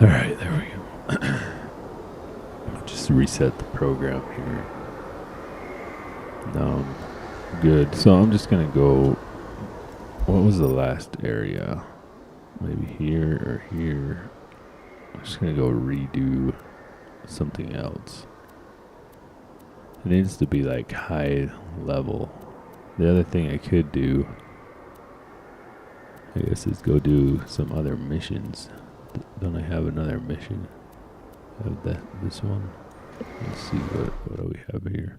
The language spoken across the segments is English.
Alright, there we go. I'll just reset the program here. Good. So I'm just gonna go. What was the last area? Maybe here or here. I'm just gonna go redo something else. It needs to be like high level. The other thing I could do, I guess, is go do some other missions. Don't I have another mission? I have this one. Let's see what do we have here.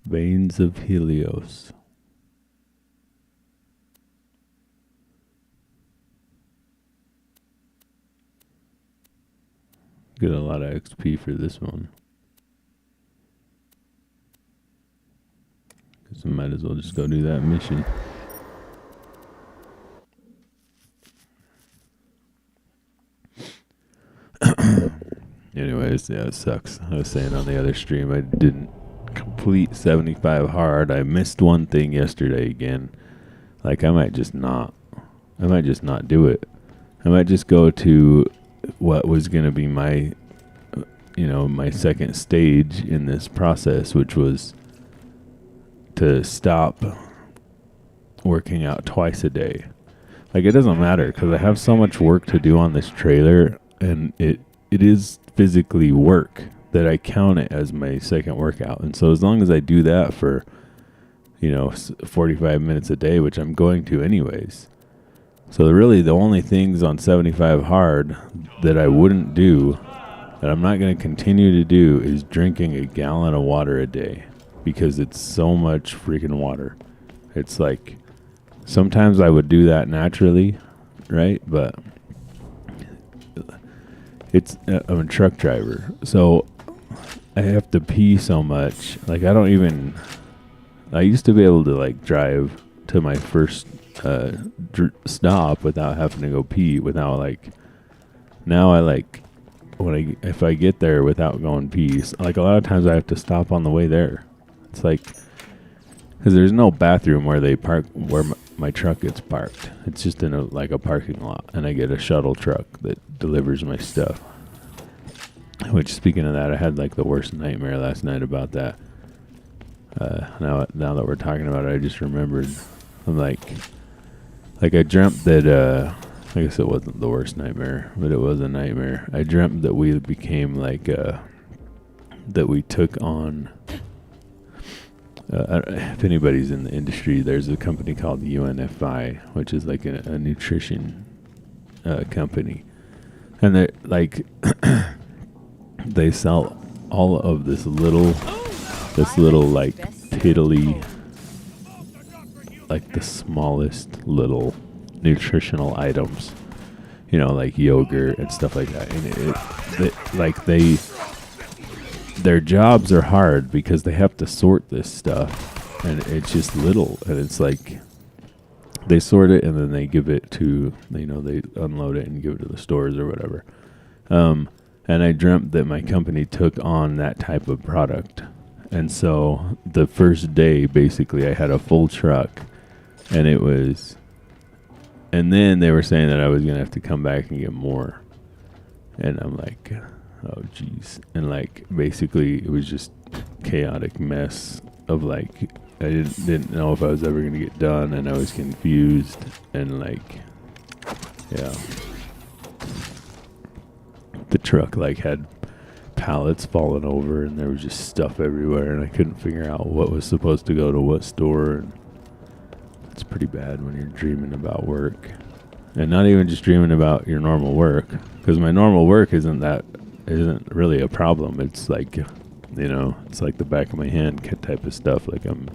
Veins of Helios. Get a lot of XP for this one. Guess I might as well just go do that mission. Anyways, yeah, it sucks. I was saying on the other stream, I didn't complete 75 hard. I missed one thing yesterday again. Like, I might just not do it. I might just go to what was going to be my, my second stage in this process, which was to stop working out twice a day. Like, it doesn't matter because I have so much work to do on this trailer, and it is physically work that I count it as my second workout. And so as long as I do that for 45 minutes a day, which I'm going to anyways. So really the only things on 75 hard that I wouldn't do, that I'm not going to continue to do, is drinking a gallon of water a day, because it's so much freaking water. It's like, sometimes I would do that naturally, right? But I'm a truck driver, so I have to pee so much. Like, I used to be able to like drive to my first stop without having to go pee, now I like, if I get there without going pee, like a lot of times I have to stop on the way there. It's like, because there's no bathroom where they park, where my truck gets parked. It's just in a parking lot, and I get a shuttle truck that delivers my stuff. Which, speaking of that, I had like the worst nightmare last night about that. Now that we're talking about it, I just remembered. I'm like I dreamt that, I guess it wasn't the worst nightmare, but it was a nightmare. I dreamt that we became that we took on, if anybody's in the industry, there's a company called UNFI, which is like a nutrition company. And they're like, they sell all of this little like piddly, like the smallest little nutritional items, like yogurt and stuff like that. And their jobs are hard because they have to sort this stuff, and it's just little, and it's like they sort it and then they give it to, they unload it and give it to the stores or whatever. And I dreamt that my company took on that type of product. And so the first day, basically, I had a full truck, and then they were saying that I was going to have to come back and get more. And I'm like, oh, geez. And like, basically, it was just chaotic mess of like, I didn't know if I was ever going to get done, and I was confused, and like, yeah. The truck like had pallets falling over, and there was just stuff everywhere, and I couldn't figure out what was supposed to go to what store. And it's pretty bad when you're dreaming about work, and not even just dreaming about your normal work, because my normal work isn't really a problem. It's like, it's like the back of my hand type of stuff. Like I'm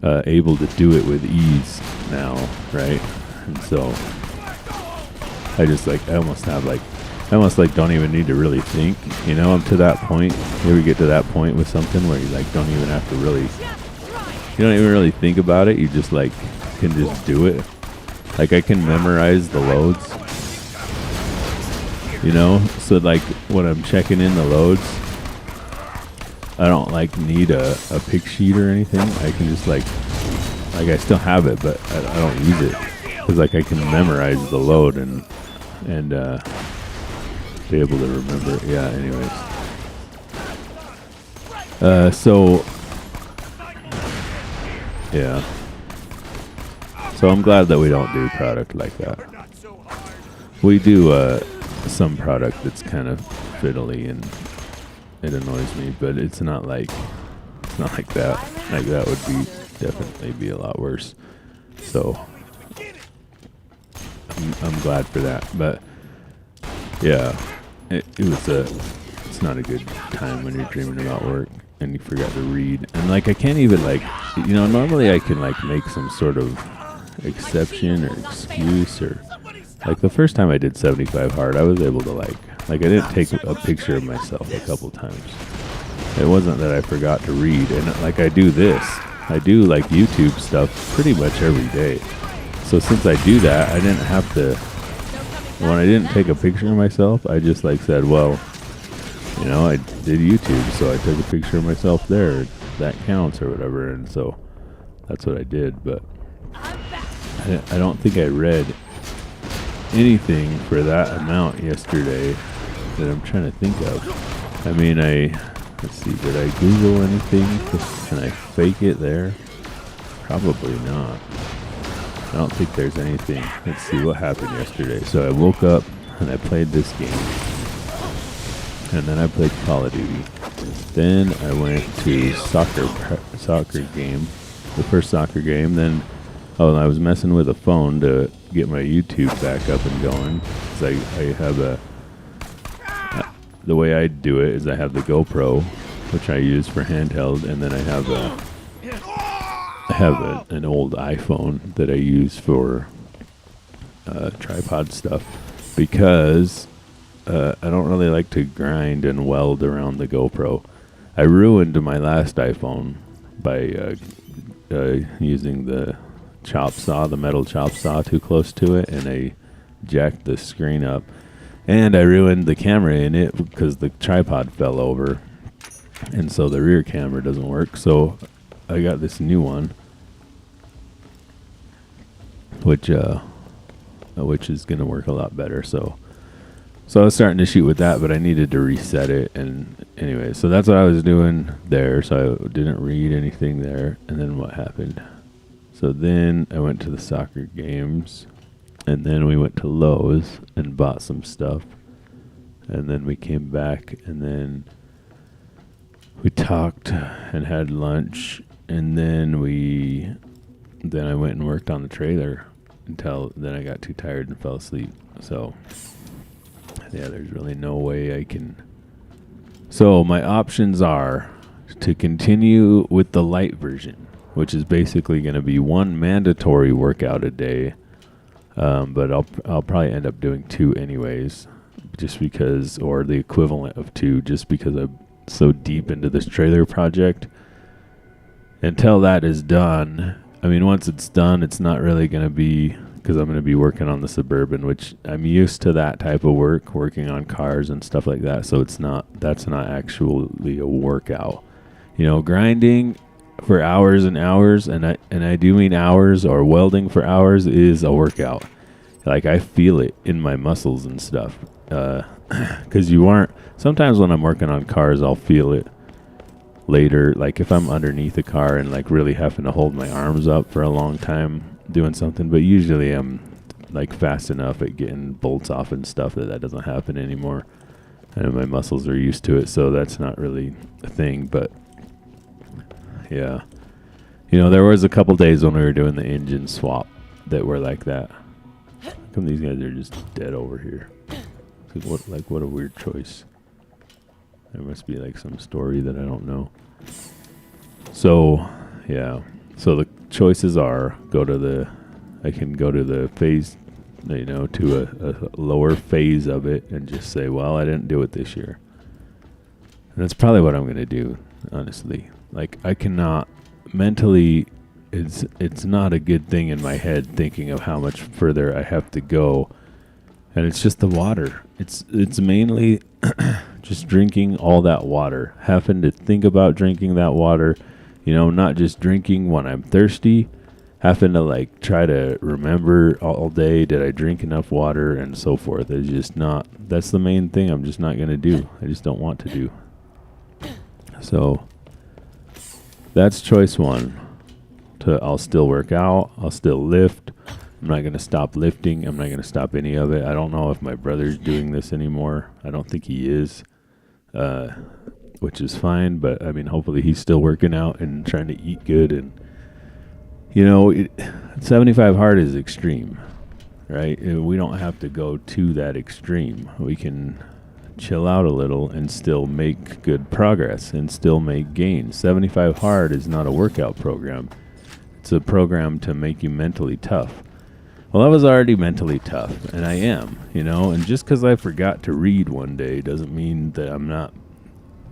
able to do it with ease now, right? And so I just like, I almost don't even need to really think, I'm to that point. You ever get to that point with something where you like don't even have to really, you don't even really think about it. You just like can just do it. Like I can memorize the loads, so like when I'm checking in the loads, I don't like need a pick sheet or anything. I can just like like I still have it, but I don't use it because like I can memorize the load and be able to remember it. Yeah. Anyways, so yeah. So I'm glad that we don't do product like that. We do some product that's kind of fiddly and it annoys me, but it's not like that. Like that would be definitely be a lot worse. So I'm glad for that. But yeah, it was it's not a good time when you're dreaming about work and you forgot to read. And like I can't even like, you know, normally I can like make some sort of exception or excuse, or like the first time I did 75 hard, I was able to like I didn't take a picture of myself a couple times. It wasn't that I forgot to read, and like I do like YouTube stuff pretty much every day. So since I do that, I didn't have to, when I didn't take a picture of myself, I just like said, well, you know, I did YouTube, so I took a picture of myself there. That counts or whatever, and so that's what I did. But I don't think I read anything for that amount yesterday that I'm trying to think of. I mean, let's see, did I Google anything? Can I fake it there? Probably not. I don't think there's anything. Let's see what happened yesterday. So I woke up and I played this game. And then I played Call of Duty. Then I went to soccer game, the first soccer game. Then, I was messing with a phone to get my YouTube back up and going. Cause I have the way I do it is I have the GoPro, which I use for handheld, and then I have an old iPhone that I use for tripod stuff, because I don't really like to grind and weld around the GoPro. I ruined my last iPhone by using the metal chop saw too close to it, and I jacked the screen up. And I ruined the camera in it because the tripod fell over, and so the rear camera doesn't work. So I got this new one, which is gonna work a lot better. So I was starting to shoot with that, but I needed to reset it. And anyway, so that's what I was doing there. So I didn't read anything there. And then what happened? So then I went to the soccer games. And then we went to Lowe's and bought some stuff. And then we came back, and then we talked and had lunch. And then I went and worked on the trailer until then I got too tired and fell asleep. So yeah, there's really no way I can. So my options are to continue with the light version, which is basically going to be one mandatory workout a day. But I'll probably end up doing 2 anyways, just because, or the equivalent of 2, just because I'm so deep into this trailer project. Until that is done, I mean, once it's done, it's not really going to be, because I'm going to be working on the Suburban, which I'm used to that type of working on cars and stuff like that. So that's not actually a workout. You know, grinding for hours and hours, and I do mean hours, or welding for hours, is a workout. Like I feel it in my muscles and stuff. Because sometimes when I'm working on cars, I'll feel it later. Like if I'm underneath a car and like really having to hold my arms up for a long time doing something, but usually I'm like fast enough at getting bolts off and stuff that doesn't happen anymore. And my muscles are used to it, so that's not really a thing. But yeah, you know, there was a couple days when we were doing the engine swap that were like that. How come these guys are just dead over here? What a weird choice. There must be like some story that I don't know. So yeah, so the choices are I can go to the phase, you know, to a lower phase of it and just say, well, I didn't do it this year. And that's probably what I'm going to do, honestly. Like I cannot mentally, it's not a good thing in my head thinking of how much further I have to go. And it's just the water. It's mainly just drinking all that water, having to think about drinking that water, you know, not just drinking when I'm thirsty, having to like try to remember all day, did I drink enough water and so forth. It's just not, that's the main thing I'm just not going to do. I just don't want to do. So that's choice one. I'll still work out, I'll still lift. I'm not going to stop lifting. I'm not going to stop any of it. I don't know if my brother's doing this anymore. I don't think he is, which is fine. But, I mean, hopefully he's still working out and trying to eat good. And, 75 hard is extreme, right? We don't have to go to that extreme. We can chill out a little and still make good progress and still make gains. 75 hard is not a workout program. It's a program to make you mentally tough. Well, I was already mentally tough, and I am, and just because I forgot to read one day doesn't mean that I'm not,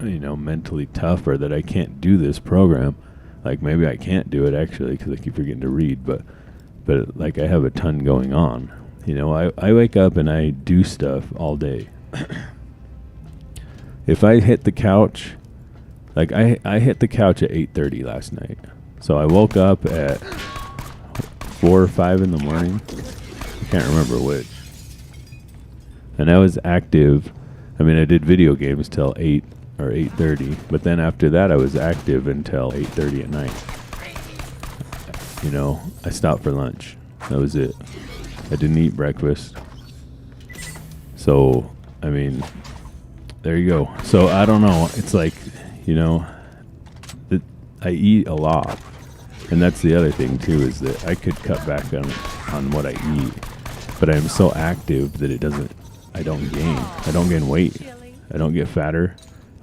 mentally tough or that I can't do this program. Like, maybe I can't do it, actually, because I keep forgetting to read, but like, I have a ton going on. I wake up and I do stuff all day. If I hit the couch, like, I hit the couch at 8:30 last night. So I woke up at 4 or 5 in the morning. I can't remember which. And I was active. I mean, I did video games till 8 or 8:30. But then after that, I was active until 8:30 at night. I stopped for lunch. That was it. I didn't eat breakfast. So, I mean, there you go. So, I don't know. It's like, I eat a lot. And that's the other thing, too, is that I could cut back on what I eat. But I'm so active that I don't gain. I don't gain weight. I don't get fatter.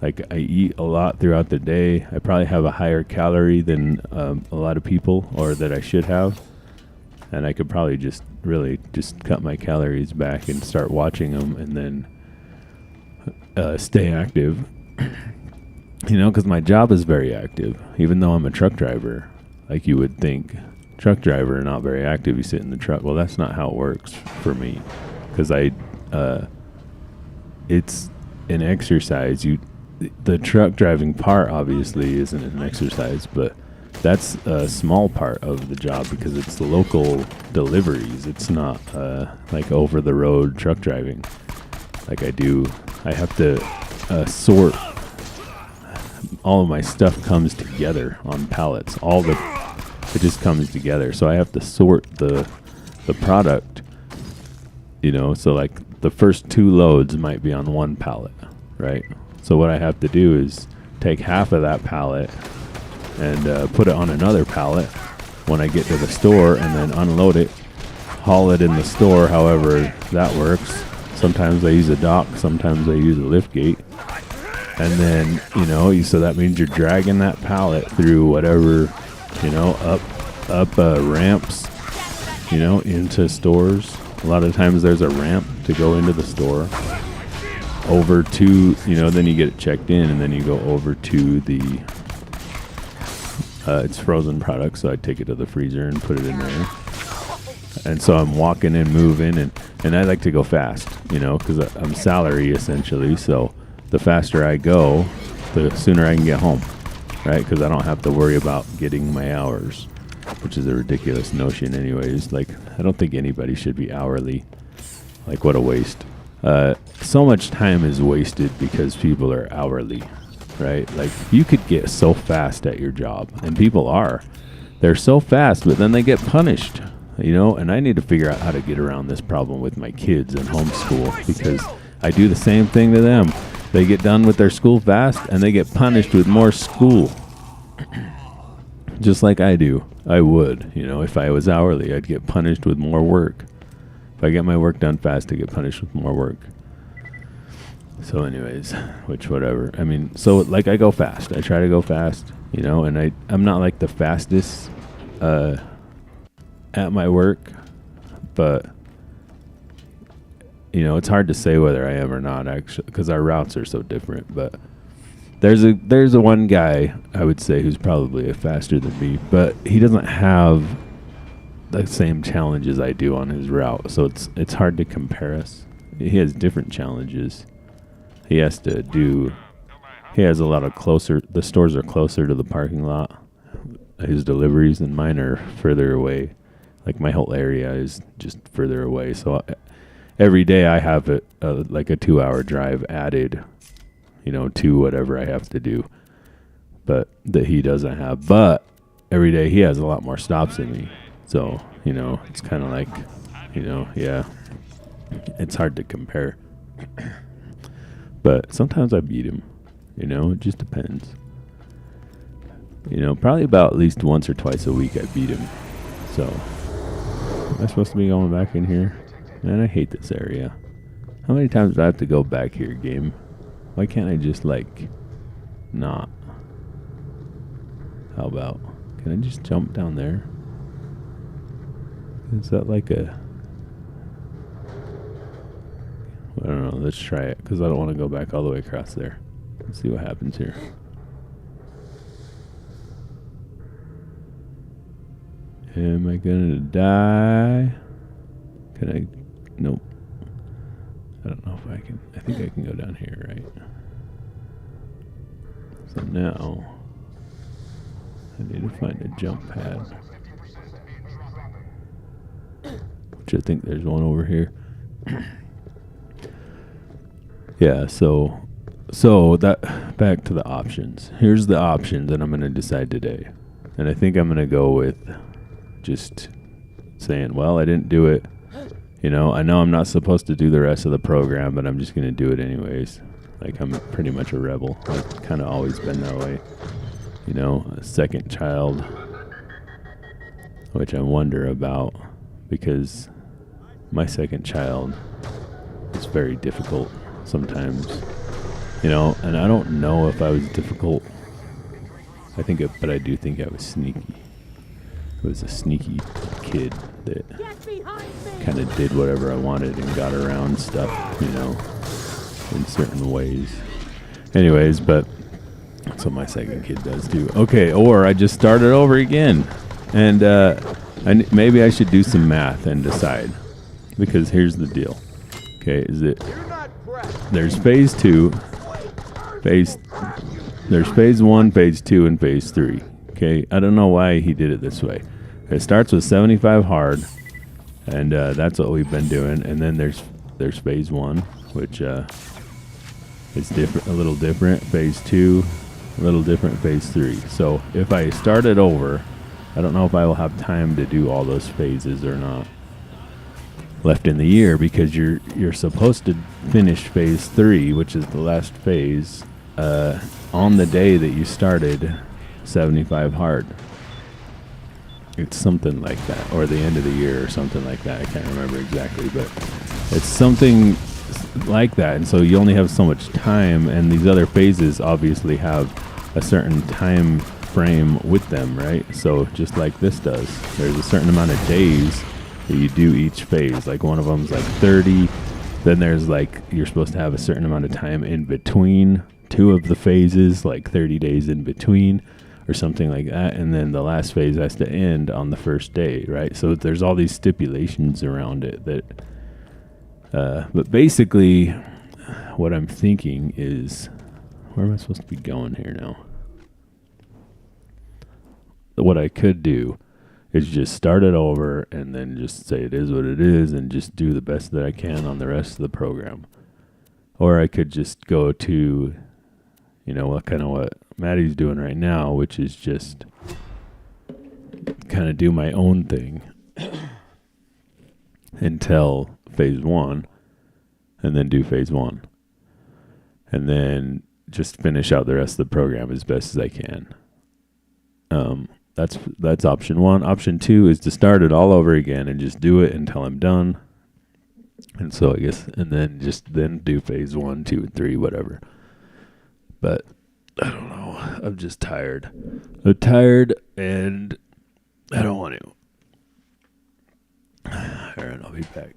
Like, I eat a lot throughout the day. I probably have a higher calorie than a lot of people, or that I should have. And I could probably just cut my calories back and start watching them and then stay active. Because my job is very active, even though I'm a truck driver. Like you would think, truck driver, not very active. You sit in the truck. Well, that's not how it works for me, because it's an exercise. The truck driving part obviously isn't an exercise, but that's a small part of the job because it's the local deliveries. It's not like over the road truck driving. Like I have to sort. All of my stuff comes together on pallets. It just comes together. So I have to sort the product, so like the first 2 loads might be on one pallet, right? So what I have to do is take half of that pallet and put it on another pallet when I get to the store, and then unload it, haul it in the store, however that works. Sometimes I use a dock, sometimes I use a lift gate. And then, so that means you're dragging that pallet through whatever, up ramps, into stores. A lot of times there's a ramp to go into the store. Over to, then you get it checked in, and then you go over to the, it's frozen product, so I take it to the freezer and put it in there. And so I'm walking and moving, and I like to go fast, because I'm salary essentially, so the faster I go, the sooner I can get home, right? Because I don't have to worry about getting my hours, which is a ridiculous notion anyways. Like, I don't think anybody should be hourly. Like, what a waste. So much time is wasted because people are hourly, right? Like, you could get so fast at your job, and people are. They're so fast, but then they get punished, and I need to figure out how to get around this problem with my kids in homeschool, because I do the same thing to them. They get done with their school fast, and they get punished with more school. Just like I do. I would. If I was hourly, I'd get punished with more work. If I get my work done fast, I get punished with more work. So anyways, whatever. I mean, so like I go fast. I try to go fast, and I'm not like the fastest at my work, but it's hard to say whether I am or not, actually, because our routes are so different. But there's a one guy I would say who's probably faster than me, but he doesn't have the same challenges I do on his route, so it's hard to compare us. He has different challenges. He has a lot of the stores are closer to the parking lot, his deliveries, and mine are further away. Like my whole area is just further away. So every day I have like a 2-hour drive added, to whatever I have to do, but that he doesn't have. But every day he has a lot more stops than me. So, it's kind of like, yeah, it's hard to compare. But sometimes I beat him, it just depends. Probably about at least once or twice a week I beat him. So, am I supposed to be going back in here? Man, I hate this area. How many times do I have to go back here, game? Why can't I just, not? How about, can I just jump down there? Is that like a... I don't know, let's try it, because I don't want to go back all the way across there. Let's see what happens here. Am I gonna die? Can I? Nope. I don't know if I can. I think I can go down here, right? So now, I need to find a jump pad. Which I think there's one over here. Yeah, so that, back to the options. Here's the options that I'm going to decide today. And I think I'm going to go with just saying, well, I didn't do it. I know I'm not supposed to do the rest of the program, but I'm just going to do it anyways. Like, I'm pretty much a rebel. I've kind of always been that way. A second child, which I wonder about, because my second child is very difficult sometimes. And I don't know if I was difficult. But I do think I was sneaky. I was a sneaky kid that kind of did whatever I wanted and got around stuff, in certain ways. Anyways, but that's what my second kid does too. Okay, or I just started over again. And maybe I should do some math and decide. Because here's the deal. Okay, there's phase 2, there's phase 1, phase 2, and phase 3. Okay, I don't know why he did it this way. It starts with 75 hard, and that's what we've been doing. And then there's phase 1, which is different, a little different. Phase 2, a little different. Phase 3. So if I start it over, I don't know if I will have time to do all those phases or not left in the year, because you're supposed to finish phase 3, which is the last phase, on the day that you started 75 hard. It's something like that, or the end of the year or something like that. I can't remember exactly, but it's something like that. And so you only have so much time, and these other phases obviously have a certain time frame with them, right? So just like this does, there's a certain amount of days that you do each phase. Like one of them's like 30. Then there's you're supposed to have a certain amount of time in between two of the phases, like 30 days in between or something like that. And then the last phase has to end on the first day, right? So there's all these stipulations around it that, but basically what I'm thinking is, where am I supposed to be going here now? What I could do is just start it over and then just say it is what it is and just do the best that I can on the rest of the program. Or I could just go to, what Maddie's doing right now, which is just kind of do my own thing until phase 1, and then do phase 1. And then just finish out the rest of the program as best as I can. That's option 1. Option 2 is to start it all over again and just do it until I'm done. And so I guess, and then do phase 1, 2, and 3, whatever. But I don't know. I'm just tired. I'm tired and I don't want to. All right, I'll be back.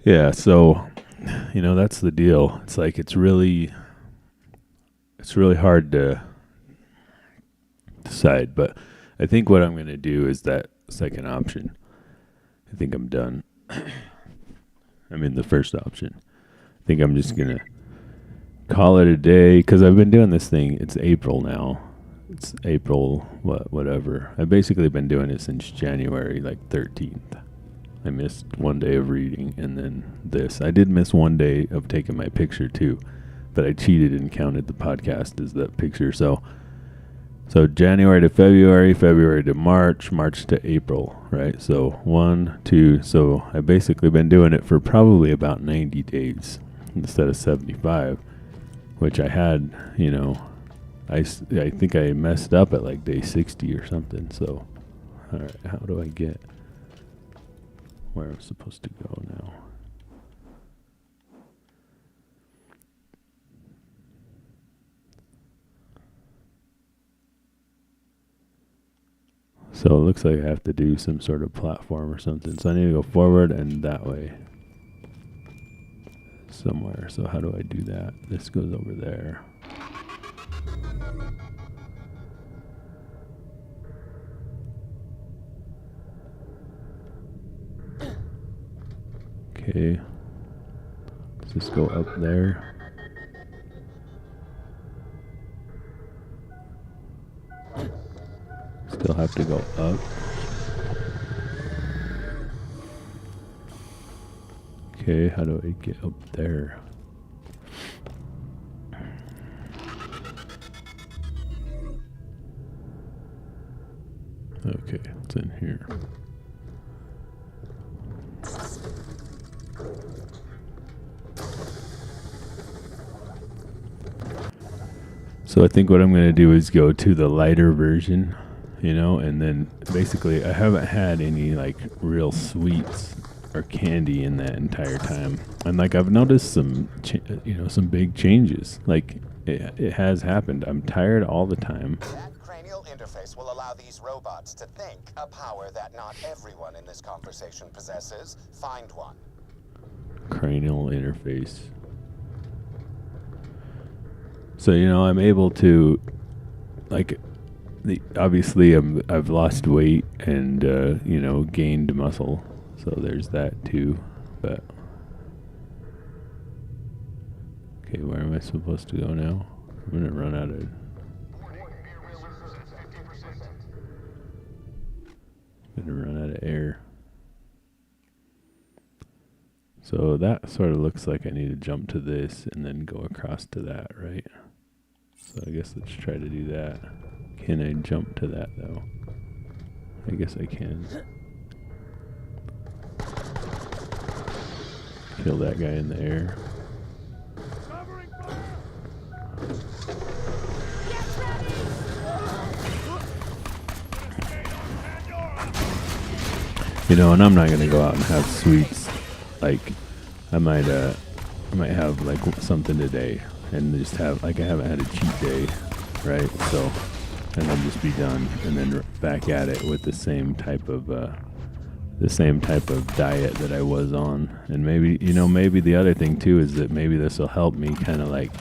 Yeah, so that's the deal. It's like it's really hard to decide, but I think what I'm going to do is that second option. I think I'm done. I'm in the first option. I think I'm just going to call it a day because I've been doing this thing. It's April now. It's April, whatever. I've basically been doing it since January, like 13th. I missed one day of reading and then this. I did miss one day of taking my picture too, but I cheated and counted the podcast as that picture. So January to February, February to March, March to April, right? So 1, 2. So I've basically been doing it for probably about 90 days instead of 75, which I had, I think I messed up at like day 60 or something. So, all right, how do I get where I'm supposed to go now? So it looks like I have to do some sort of platform or something. So I need to go forward and that way somewhere. So how do I do that? This goes over there. Okay. Let's just go up there. Still have to go up. Okay, how do I get up there? Okay, it's in here. So I think what I'm going to do is go to the lighter version, and then basically I haven't had any like real sweets or candy in that entire time. And like I've noticed some big changes. Like it has happened. I'm tired all the time. That cranial interface will allow these robots to think, a power that not everyone in this conversation possesses. Find one. Cranial interface. So I'm able to, like, obviously I've lost weight and gained muscle, so there's that too. But okay, where am I supposed to go now? I'm gonna run out of. Air. So that sort of looks like I need to jump to this and then go across to that, right? So I guess let's try to do that. Can I jump to that though? I guess I can. Kill that guy in the air. And I'm not gonna go out and have sweets. Like, I might have like something today and just have, like, I haven't had a cheat day, right? So, and then just be done and then back at it with the same type of diet that I was on. And maybe the other thing too is that maybe this will help me kind of like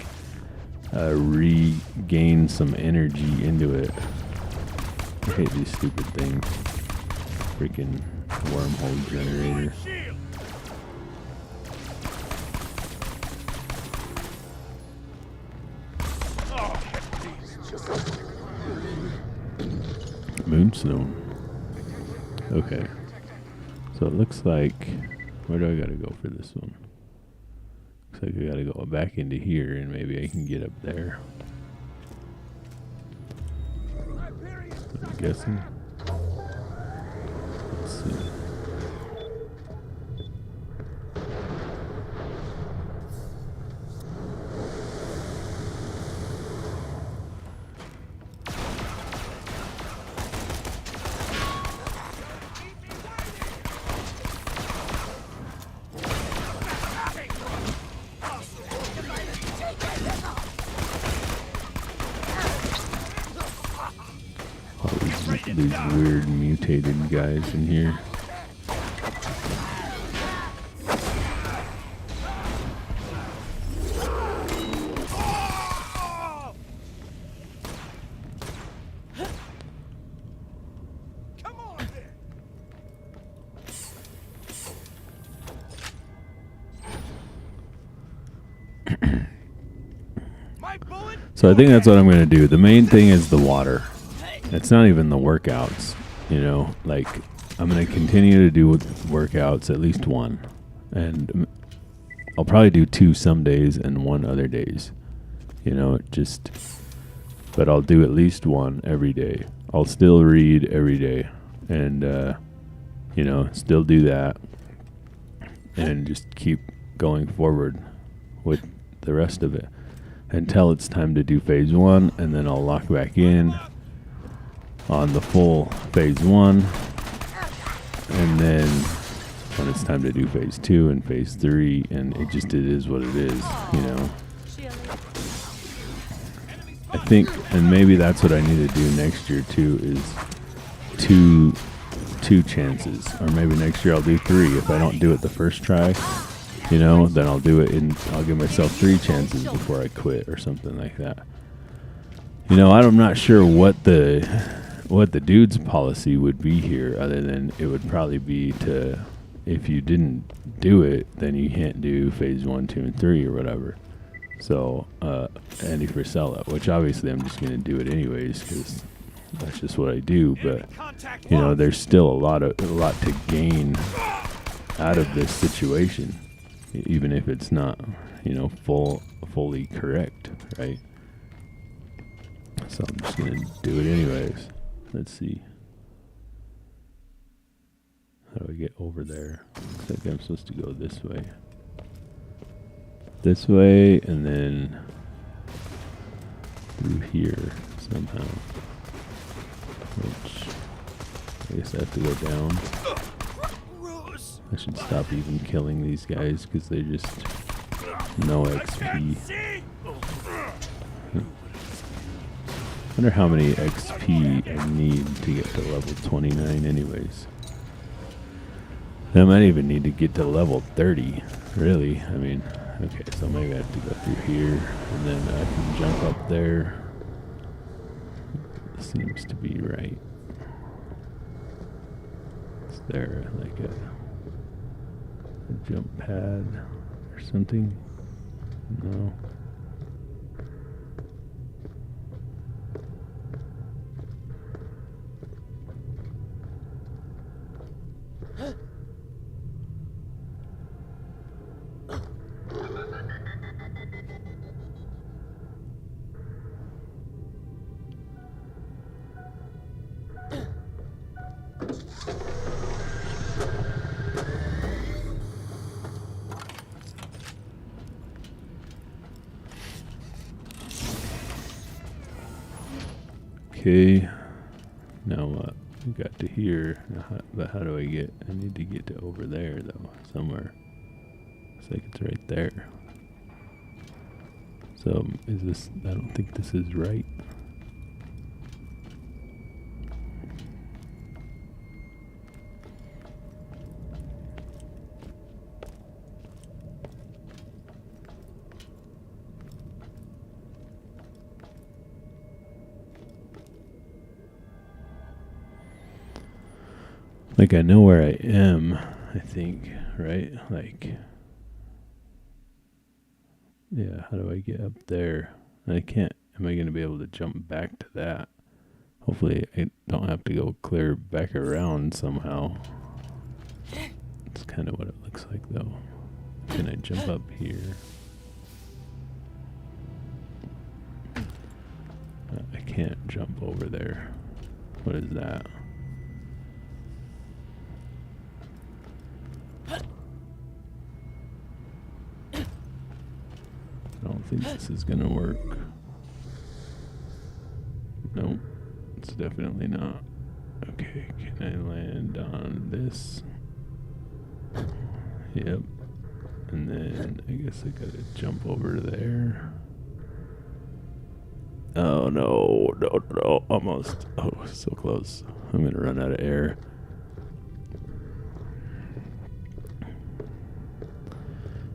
regain some energy into it. I hate these stupid things. Freaking wormhole generator. Moonstone. Okay. So it looks like, where do I gotta go for this one? Looks like I gotta go back into here and maybe I can get up there. I'm guessing. Let's see. These weird mutated guys in here. So I think that's what I'm going to do. The main thing is the water. It's not even the workouts, you know, like I'm going to continue to do workouts, at least one. And I'll probably do 2 some days and 1 other days, you know, but I'll do at least 1 every day. I'll still read every day and, you know, still do that and just keep going forward with the rest of it until it's time to do phase 1, and then I'll lock back in on the full phase 1, and then when it's time to do phase 2 and phase 3, and it is what it is, you know. I think, and maybe that's what I need to do next year too, is two chances, or maybe next year I'll do 3. If I don't do it the first try, you know, then I'll do it I'll give myself 3 chances before I quit or something like that. You know, I'm not sure what the dude's policy would be here, other than it would probably be to, if you didn't do it, then you can't do phase 1, 2, and 3 or whatever. So, and if you're sellout, which obviously I'm just going to do it anyways, because that's just what I do. But, you know, there's still a lot to gain out of this situation, even if it's not, you know, fully correct, right? So I'm just going to do it anyways. Let's see. How do I get over there? Looks like I'm supposed to go this way. This way, and then through here somehow. Which, I guess I have to go down. I should stop even killing these guys, because they just no XP. Wonder how many XP I need to get to level 29 anyways. I might even need to get to level 30, really. I mean, okay, so maybe I have to go through here, and then I can jump up there. Seems to be right. Is there like a jump pad or something? No. Okay, now what? We got to here, but how do I get? I need to get to over there though, somewhere. Looks like it's right there. So is this? I don't think this is right. Like, I know where I am, I think, right? Like, yeah, how do I get up there? I can't, am I going to be able to jump back to that? Hopefully I don't have to go clear back around somehow. That's kind of what it looks like, though. Can I jump up here? I can't jump over there. What is that? I don't think this is gonna work. Nope, it's definitely not. Okay, can I land on this? Yep. And then I guess I gotta jump over there. Oh no, no, almost. Oh, so close. I'm gonna run out of air.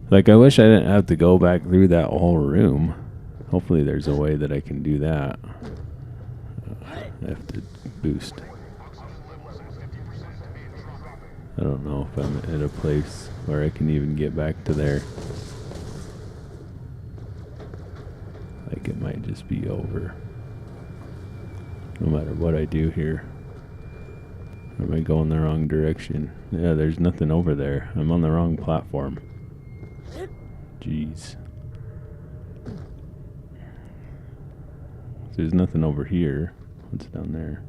Like, I wish I didn't have to go back through that whole room. Hopefully there's a way that I can do that. I have to boost. I don't know if I'm at a place where I can even get back to there. Like, like it might just be over. No matter what I do here. Or am I going the wrong direction? Yeah, there's nothing over there. I'm on the wrong platform. Jeez. There's nothing over here. What's down there?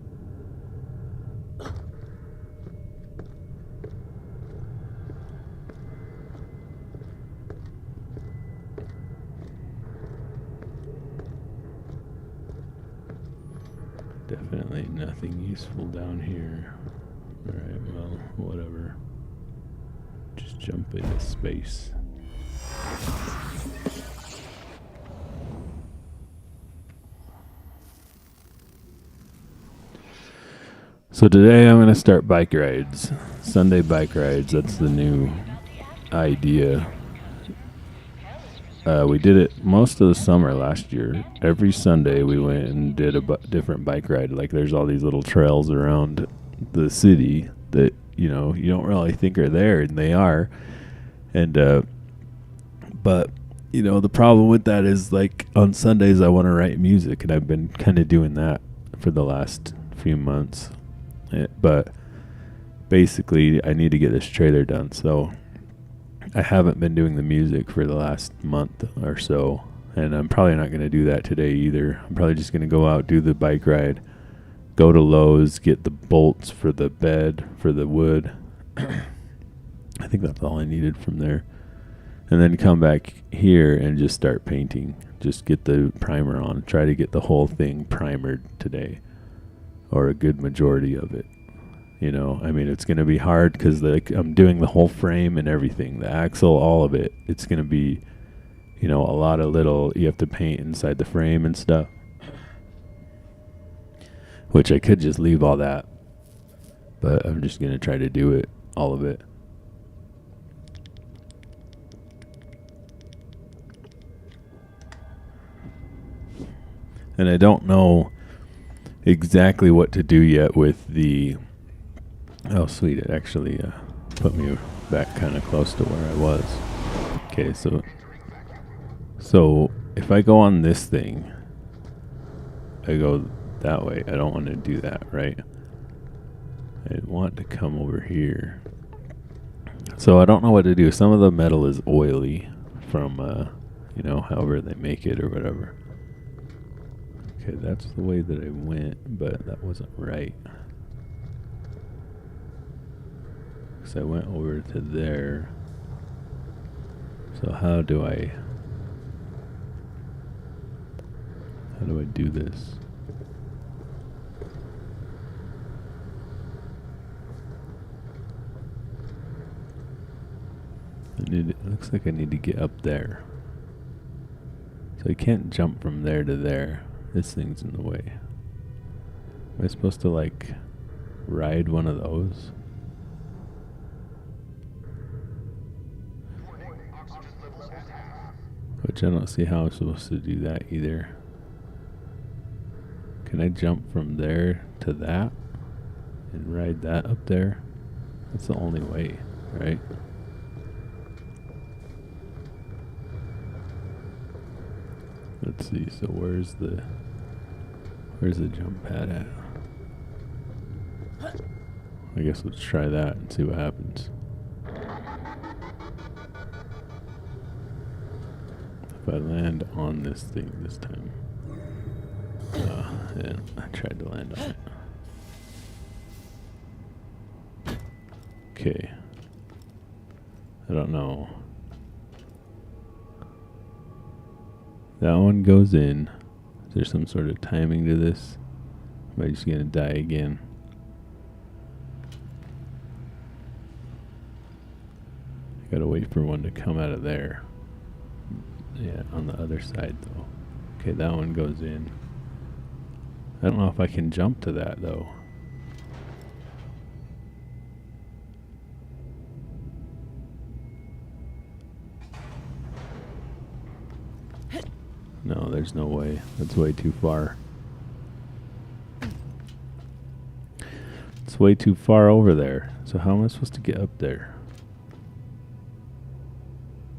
Definitely nothing useful down here. Alright, well, whatever. Just jump into space. So today I'm going to start bike rides. Sunday bike rides, that's the new idea. We did it most of the summer last year. Every Sunday we went and did a different bike ride. Like there's all these little trails around the city that, you know, you don't really think are there, and they are. And, but, you know, the problem with that is, like, on Sundays I want to write music, and I've been kind of doing that for the last few months. But basically I need to get this trailer done, so I haven't been doing the music for the last month or so, and I'm probably not going to do that today either. I'm probably just going to go out, do the bike ride, go to Lowe's, get the bolts for the bed, for the wood. I think that's all I needed from there. And then come back here and just start painting. Just get the primer on. Try to get the whole thing primered today, or a good majority of it. You know, I mean, it's going to be hard because, like, I'm doing the whole frame and everything, the axle, all of it. It's going to be, you know, a lot of little, you have to paint inside the frame and stuff. Which I could just leave all that. But I'm just going to try to do it, all of it. And I don't know exactly what to do yet with the... Oh, sweet. It actually put me back kind of close to where I was. Okay, so if I go on this thing, I go that way. I don't want to do that, right? I want to come over here. So I don't know what to do. Some of the metal is oily from, you know, however they make it or whatever. Okay, that's the way that I went, but that wasn't right. So I went over to there. So how do I do this? It looks like I need to get up there. So I can't jump from there to there. This thing's in the way. Am I supposed to, like, ride one of those? Which I don't see how I'm supposed to do that either. Can I jump from there to that and ride that up there? That's the only way, right? Let's see, so where's the jump pad at? I guess let's try that and see what happens. If I land on this thing this time. Yeah, I tried to land on it. Okay. I don't know. That one goes in. Is there some sort of timing to this? Am I just gonna die again? I gotta wait for one to come out of there. Yeah, on the other side though. Okay, that one goes in. I don't know if I can jump to that though. No, there's no way. That's way too far. It's way too far over there. So how am I supposed to get up there?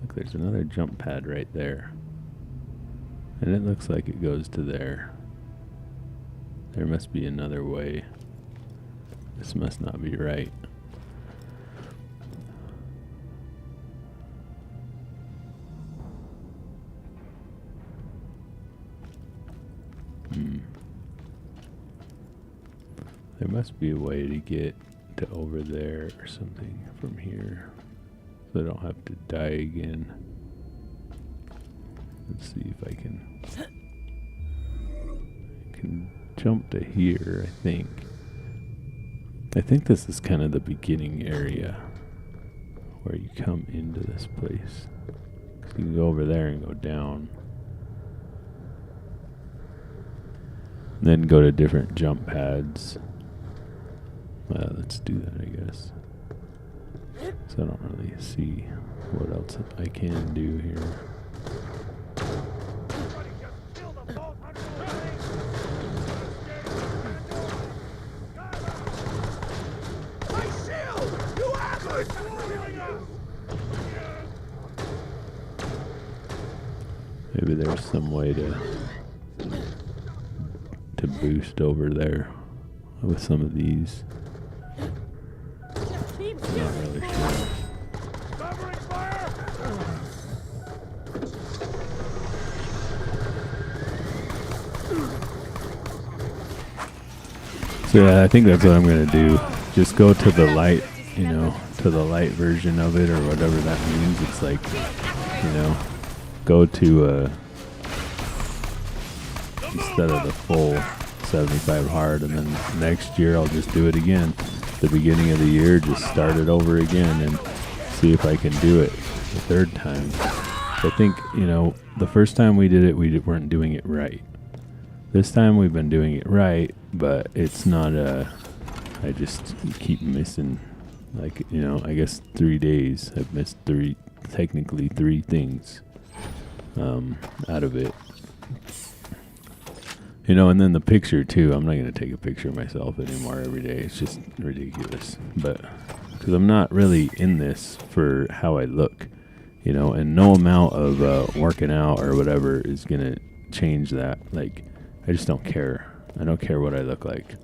Look, there's another jump pad right there. And it looks like it goes to there. There must be another way. This must not be right. There must be a way to get to over there or something from here, so I don't have to die again. Let's see if I can jump to here. I think this is kind of the beginning area where you come into this place. 'Cause you can go over there and go down. And then go to different jump pads. Let's do that, I guess. So I don't really see what else I can do here. Maybe there's some way to boost over there with some of these. Not really sure. So yeah, I think that's what I'm gonna do. Just go to the light, to the light version of it or whatever that means. It's like, go to instead of the full 75 hard, and then next year I'll just do it again. The beginning of the year, just start it over again and see if I can do it the third time. I think, the first time we did it, we weren't doing it right. This time we've been doing it right, but it's not I just keep missing, I guess 3 days. I've missed technically three things out of it. And then the picture too. I'm not going to take a picture of myself anymore every day. It's just ridiculous. But because I'm not really in this for how I look, and no amount of working out or whatever is going to change that. I just don't care. I don't care what I look like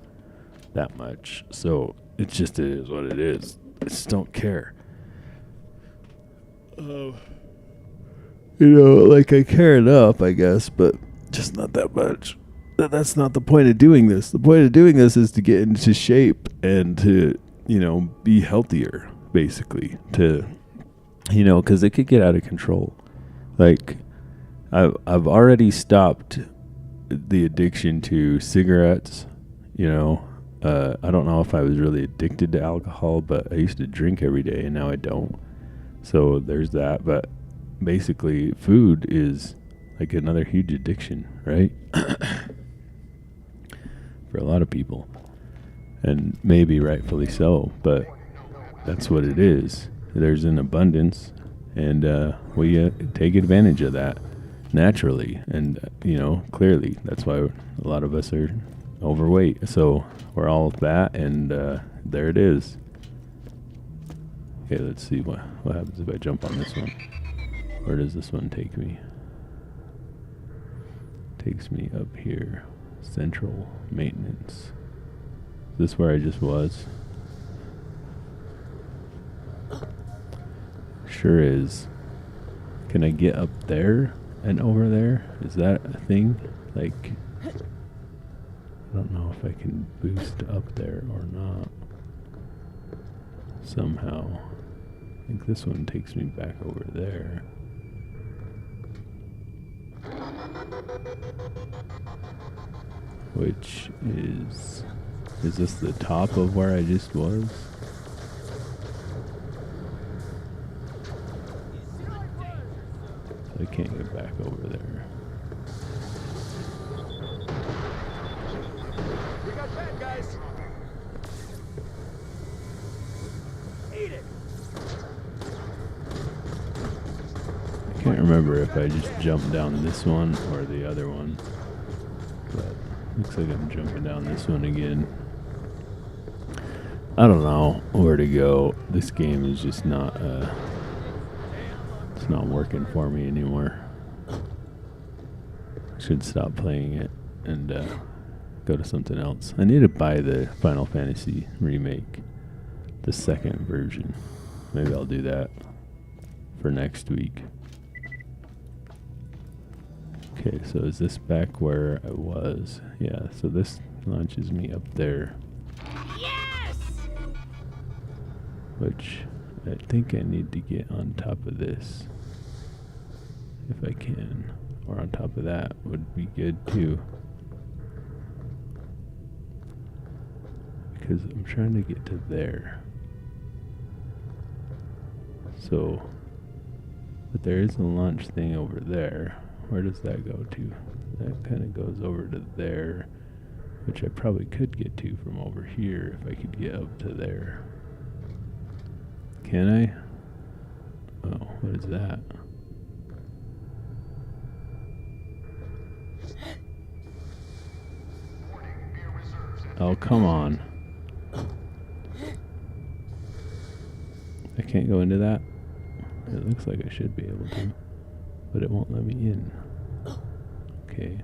that much. So it is what it is. I just don't care. I care enough, I guess, but just not that much. That's not the point of doing this. The point of doing this is to get into shape and to, be healthier, basically. Because it could get out of control. I've already stopped the addiction to cigarettes. I don't know if I was really addicted to alcohol, but I used to drink every day, and now I don't. So there's that. But basically, food is like another huge addiction, right? For a lot of people, and maybe rightfully so, but that's what it is. There's an abundance, and we take advantage of that naturally, and clearly that's why a lot of us are overweight. So we're all that, and there it is. Okay, let's see what happens if I jump on this one. Where does this one take me? Takes me up here. Central maintenance. Is this where I just was? Sure is. Can I get up there and over there? Is that a thing? I don't know if I can boost up there or not. Somehow. I think this one takes me back over there. Which is this the top of where I just was? So I can't get back over there. We got bad guys. Eat it. I can't remember if I just jumped down this one or the other one. But looks like I'm jumping down this one again. I don't know where to go. This game is just not, it's not working for me anymore. should stop playing it and go to something else. I need to buy the Final Fantasy remake, the second version. Maybe I'll do that for next week. Okay, so is this back where I was? Yeah, so this launches me up there. Yes! Which I think I need to get on top of this. If I can. Or on top of that would be good too. Because I'm trying to get to there. So, but there is a launch thing over there. Where does that go to? That kind of goes over to there, which I probably could get to from over here if I could get up to there. Can I? Oh, what is that? Oh, come on. I can't go into that? It looks like I should be able to, but it won't let me in. Okay.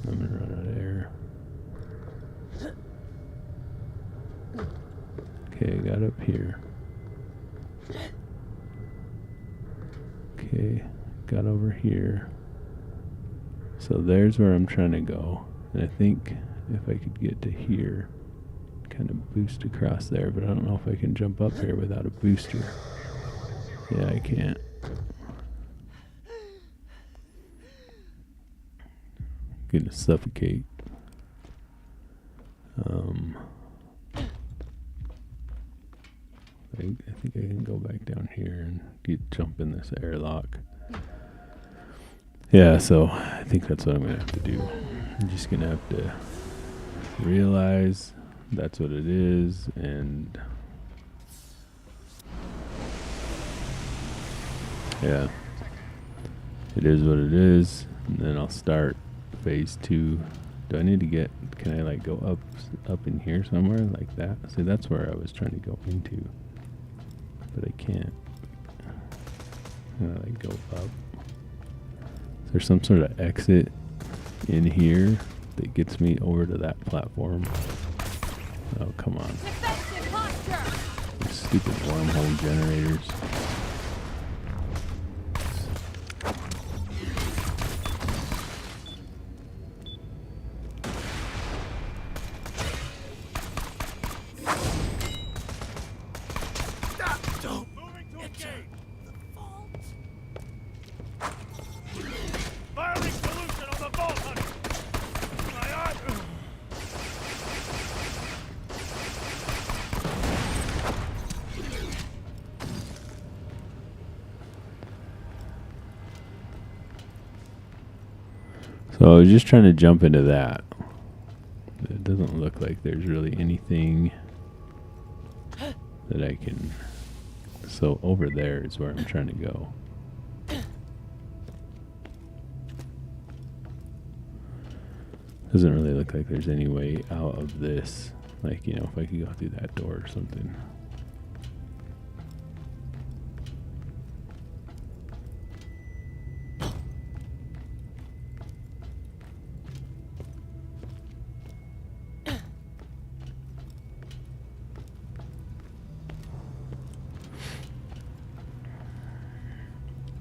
I'm gonna run out of air. Okay, got up here. Okay, got over here. So there's where I'm trying to go. And I think if I could get to here, kind of boost across there, but I don't know if I can jump up here without a booster. Yeah, I can't. Gonna suffocate. I think I can go back down here and jump in this airlock. Yeah, so I think that's what I'm gonna have to do. I'm just gonna have to realize that's what it is, and yeah, it is what it is. And then I'll start phase 2. Do I need to get, can I like go up in here somewhere like that? See, that's where I was trying to go into, but I can't. Can I like go up? Is there some sort of exit in here that gets me over to that platform? Oh, come on. These stupid wormhole generators. Firing solution on the vault, honey! My eye! So I was just trying to jump into that. It doesn't look like there's really anything that I can. So over there is where I'm trying to go. Doesn't really look like there's any way out of this. Like, you know, if I could go through that door or something.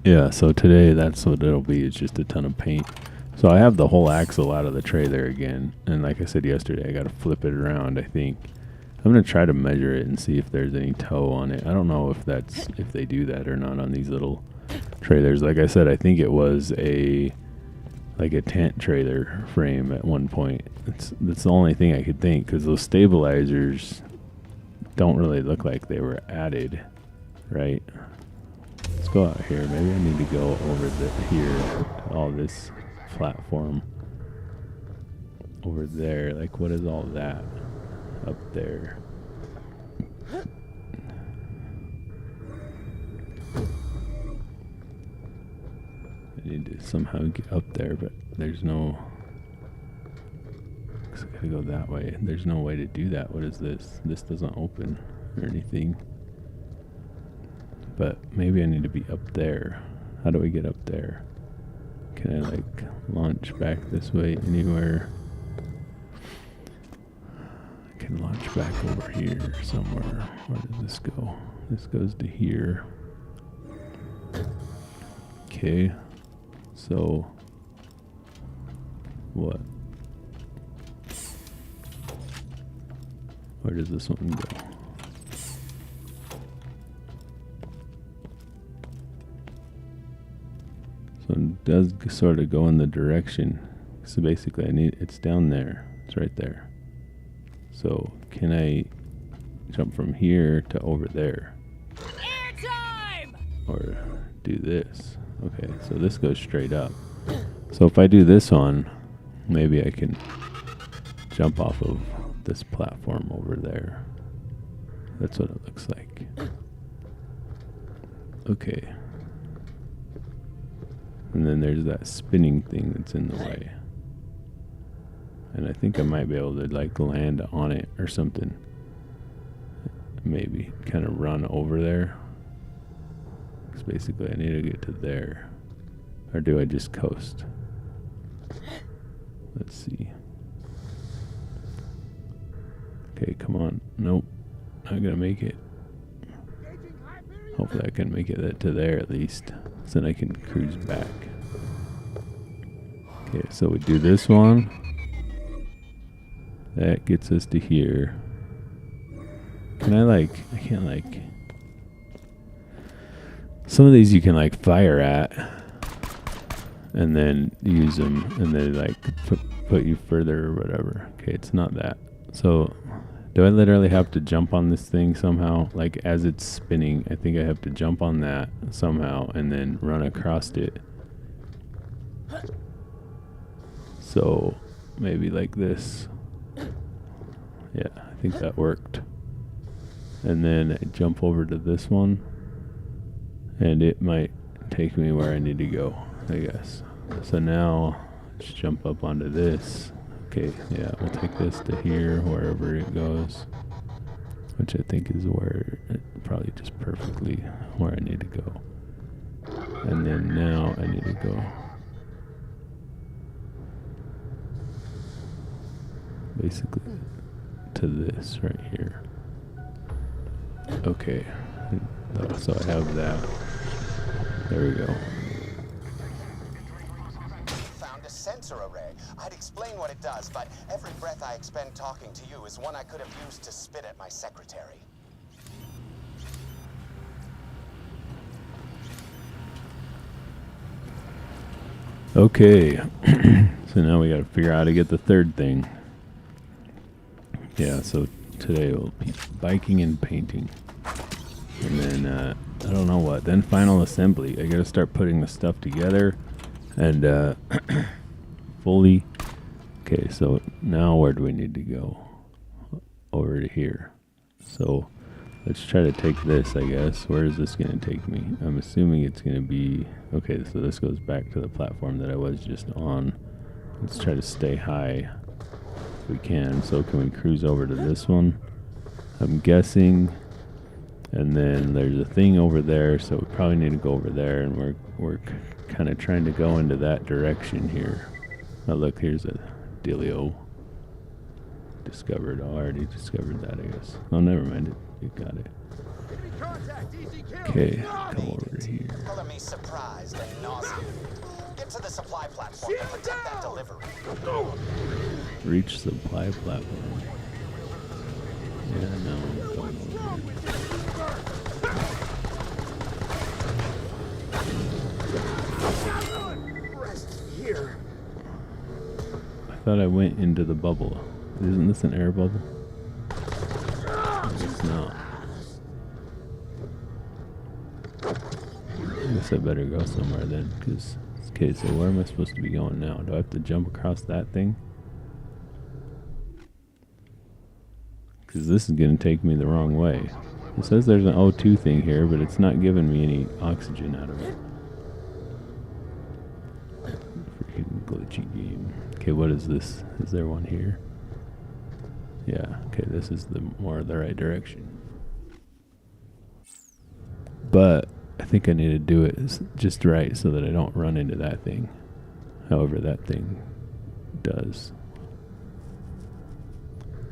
Yeah, so today that's what it'll be. It's just a ton of paint. So I have the whole axle out of the tray there again. And like I said yesterday, I got to flip it around, I think. I'm going to try to measure it and see if there's any toe on it. I don't know if they do that or not on these little trailers. Like I said, I think it was like a tent trailer frame at one point. That's the only thing I could think, because those stabilizers don't really look like they were added, right? Let's go out here. Maybe I need to go over here, all this platform over there. Like, what is all that up there? I need to somehow get up there, but there's no. I gotta go that way. There's no way to do that. What is this? This doesn't open or anything. But maybe I need to be up there. How do we get up there? Can I like launch back this way anywhere? I can launch back over here somewhere. Where does this go? This goes to here. Okay. So what? Where does this one go? So it does sort of go in the direction. So basically it's down there. It's right there. So can I jump from here to over there? Airtime! Or do this? Okay, so this goes straight up. So if I do this one, maybe I can jump off of this platform over there. That's what it looks like. Okay. And then there's that spinning thing that's in the way. And I think I might be able to like land on it or something. Maybe kind of run over there. Because basically I need to get to there. Or do I just coast? Let's see. Okay, come on. Nope. Not gonna make it. Hopefully I can make it to there at least. So then I can cruise back. Okay, so we do this one. That gets us to here. Can I can't like... Some of these you can like fire at. And then use them. And then like put you further or whatever. Okay, it's not that. So... Do I literally have to jump on this thing somehow? Like as it's spinning, I think I have to jump on that somehow and then run across it. So maybe like this. Yeah, I think that worked. And then I jump over to this one. And it might take me where I need to go, I guess. So now let's jump up onto this. Okay, yeah, we'll take this to here, wherever it goes, which I think is where probably just perfectly where I need to go. And then now I need to go basically to this right here. Okay, so I have that. There we go. Found a sensor array. I'd explain what it does, but every breath I expend talking to you is one I could have used to spit at my secretary. Okay, so now we gotta figure out how to get the third thing. Yeah, so today we'll be biking and painting. And then, I don't know what, then final assembly. I gotta start putting the stuff together and fully. Okay, so now where do we need to go? Over to here. So let's try to take this, I guess. Where is this going to take me? I'm assuming it's going to be... Okay, so this goes back to the platform that I was just on. Let's try to stay high if we can. So can we cruise over to this one? I'm guessing. And then there's a thing over there, so we probably need to go over there, and we're kind of trying to go into that direction here. Oh, look, here's a dealio. Discovered. Oh, I already discovered that, I guess. Oh, never mind. It got it. Okay, come over here. Color me surprised and nauseated. Get to the supply platform and protect that delivery. Reach supply platform. Yeah, no, I'm going over Here. I thought I went into the bubble. Isn't this an air bubble? It's not. I guess I better go somewhere then, because... Okay, so where am I supposed to be going now? Do I have to jump across that thing? Because this is going to take me the wrong way. It says there's an O2 thing here, but it's not giving me any oxygen out of it. Freaking glitchy game. Okay, what is this? Is there one here? Yeah, okay, this is the more the right direction. But I think I need to do it just right so that I don't run into that thing. However that thing does.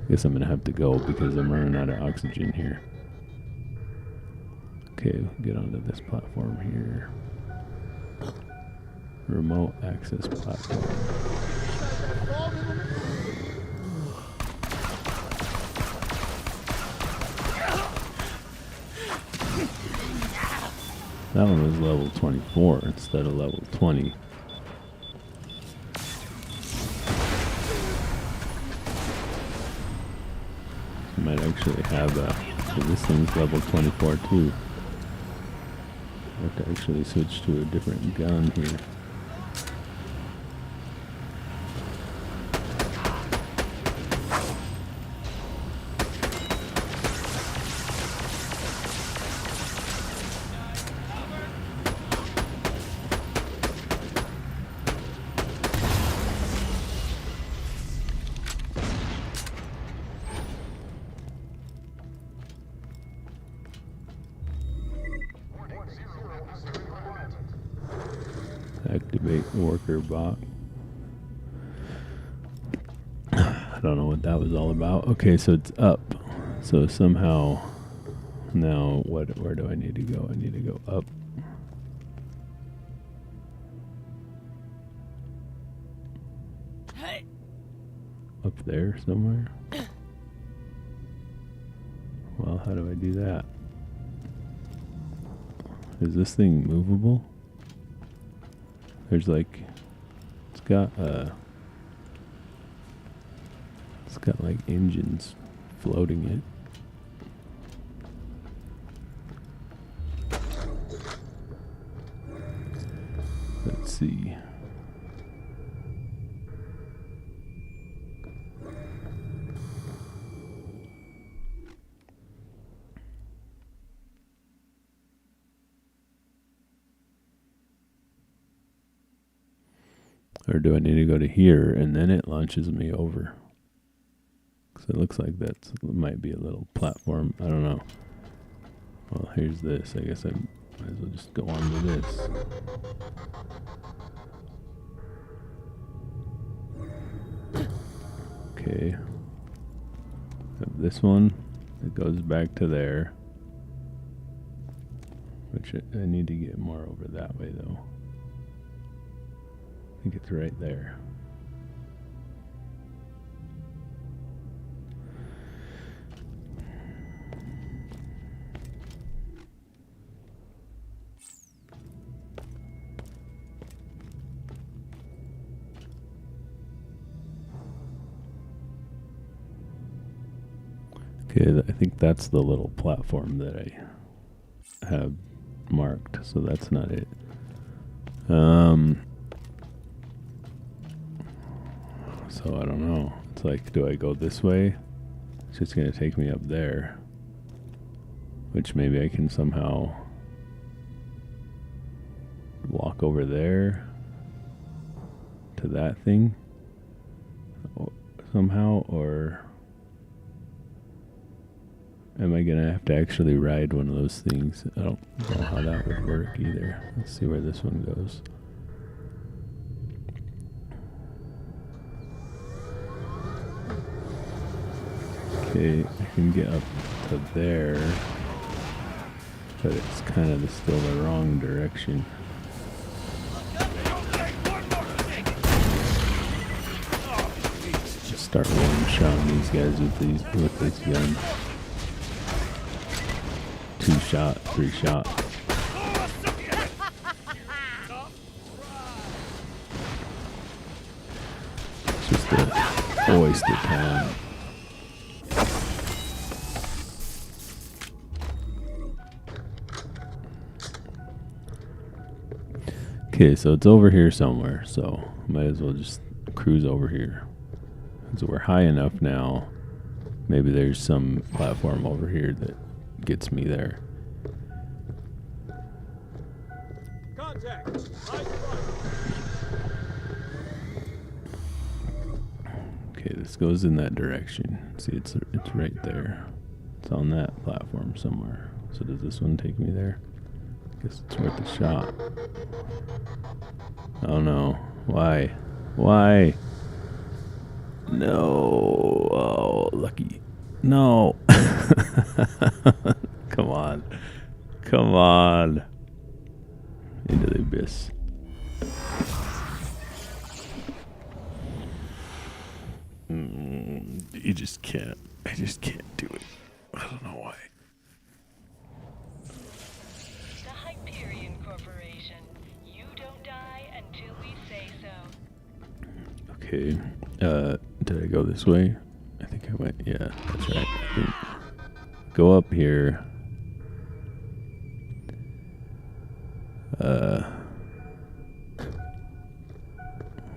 Guess I'm gonna have to go because I'm running out of oxygen here. Okay, we'll get onto this platform here. Remote access platform. That one was level 24 instead of level 20. I might actually have this thing's level 24 too. I have to actually switch to a different gun here. Activate worker bot. I don't know what that was all about. Okay, so it's up. So somehow now where do I need to go? I need to go up. Up there somewhere. Well, how do I do that? Is this thing movable? There's like, it's got like engines floating it. Let's see. Or do I need to go to here and then it launches me over? Because it looks like that might be a little platform. I don't know. Well, here's this. I guess I might as well just go on to this. Okay. Have this one. It goes back to there. Which I need to get more over that way though. I think it's right there. Okay, I think that's the little platform that I have marked, so that's not it. So I don't know. It's like, do I go this way? It's just going to take me up there. Which maybe I can somehow walk over there to that thing somehow, or am I going to have to actually ride one of those things? I don't know how that would work either. Let's see where this one goes. Okay, I can get up to there, but it's kind of still the wrong direction. Just start one-shotting these guys with this gun. 2 shot, 3 shot. It's just a waste of time. Okay, so it's over here somewhere, so might as well just cruise over here. So we're high enough now. Maybe there's some platform over here that gets me there. Contact. Okay, this goes in that direction. See, it's right there. It's on that platform somewhere. So does this one take me there? Guess it's worth a shot. Oh no, Why? Why? No. Oh, lucky. No. Come on. Come on. Into the abyss. You just can't. I just can't do it. I don't know why. The Hyperion Corporation. You don't die until we say so. Okay. Did I go this way? I think I went. Yeah, that's right. I think. Go up here.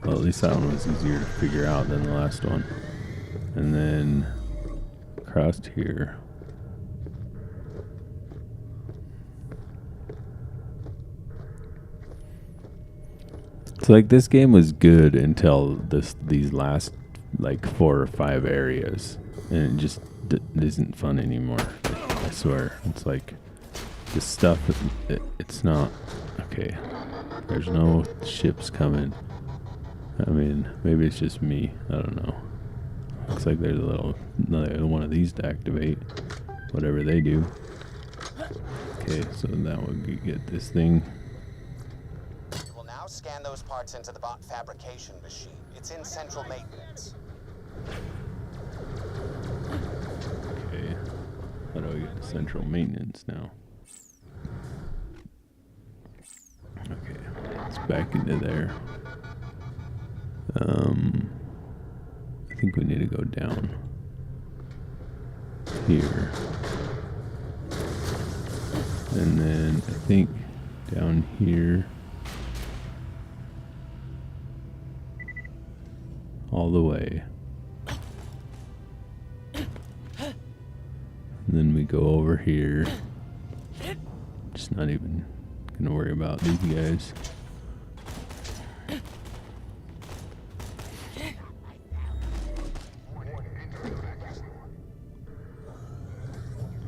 Well, at least that one was easier to figure out than the last one. And then across here. It's like this game was good until these last like 4 or 5 areas, and it just isn't fun anymore. I swear, it's like this stuff. It's not okay. There's no ships coming. I mean, maybe it's just me. I don't know. Looks like there's another one of these to activate. Whatever they do. Okay, so now we get this thing. You will now scan those parts into the bot fabrication machine. It's in central maintenance. Okay. How do I get to central maintenance now? Okay, it's back into there. I think we need to go down here. And then I think down here all the way. And then we go over here. Just not even gonna worry about these guys.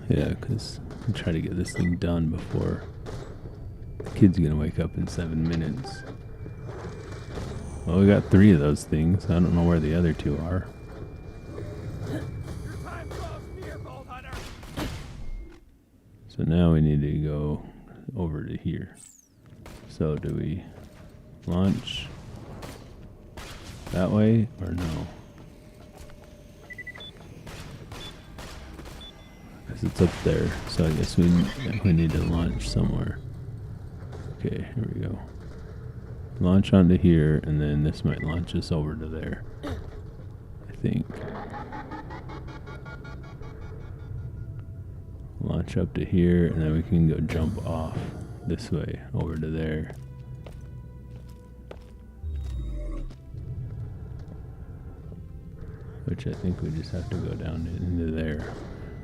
Yeah, because I'm trying to get this thing done before the kid's gonna wake up in 7 minutes. Well, we got 3 of those things. I don't know where the other 2 are. Your time draws near, Bolt Hunter. So now we need to go over to here. So do we launch that way or no? Because it's up there, so I guess we need to launch somewhere. Okay, here we go. Launch onto here, and then this might launch us over to there. I think. Launch up to here, and then we can go jump off this way over to there. Which I think we just have to go down into there.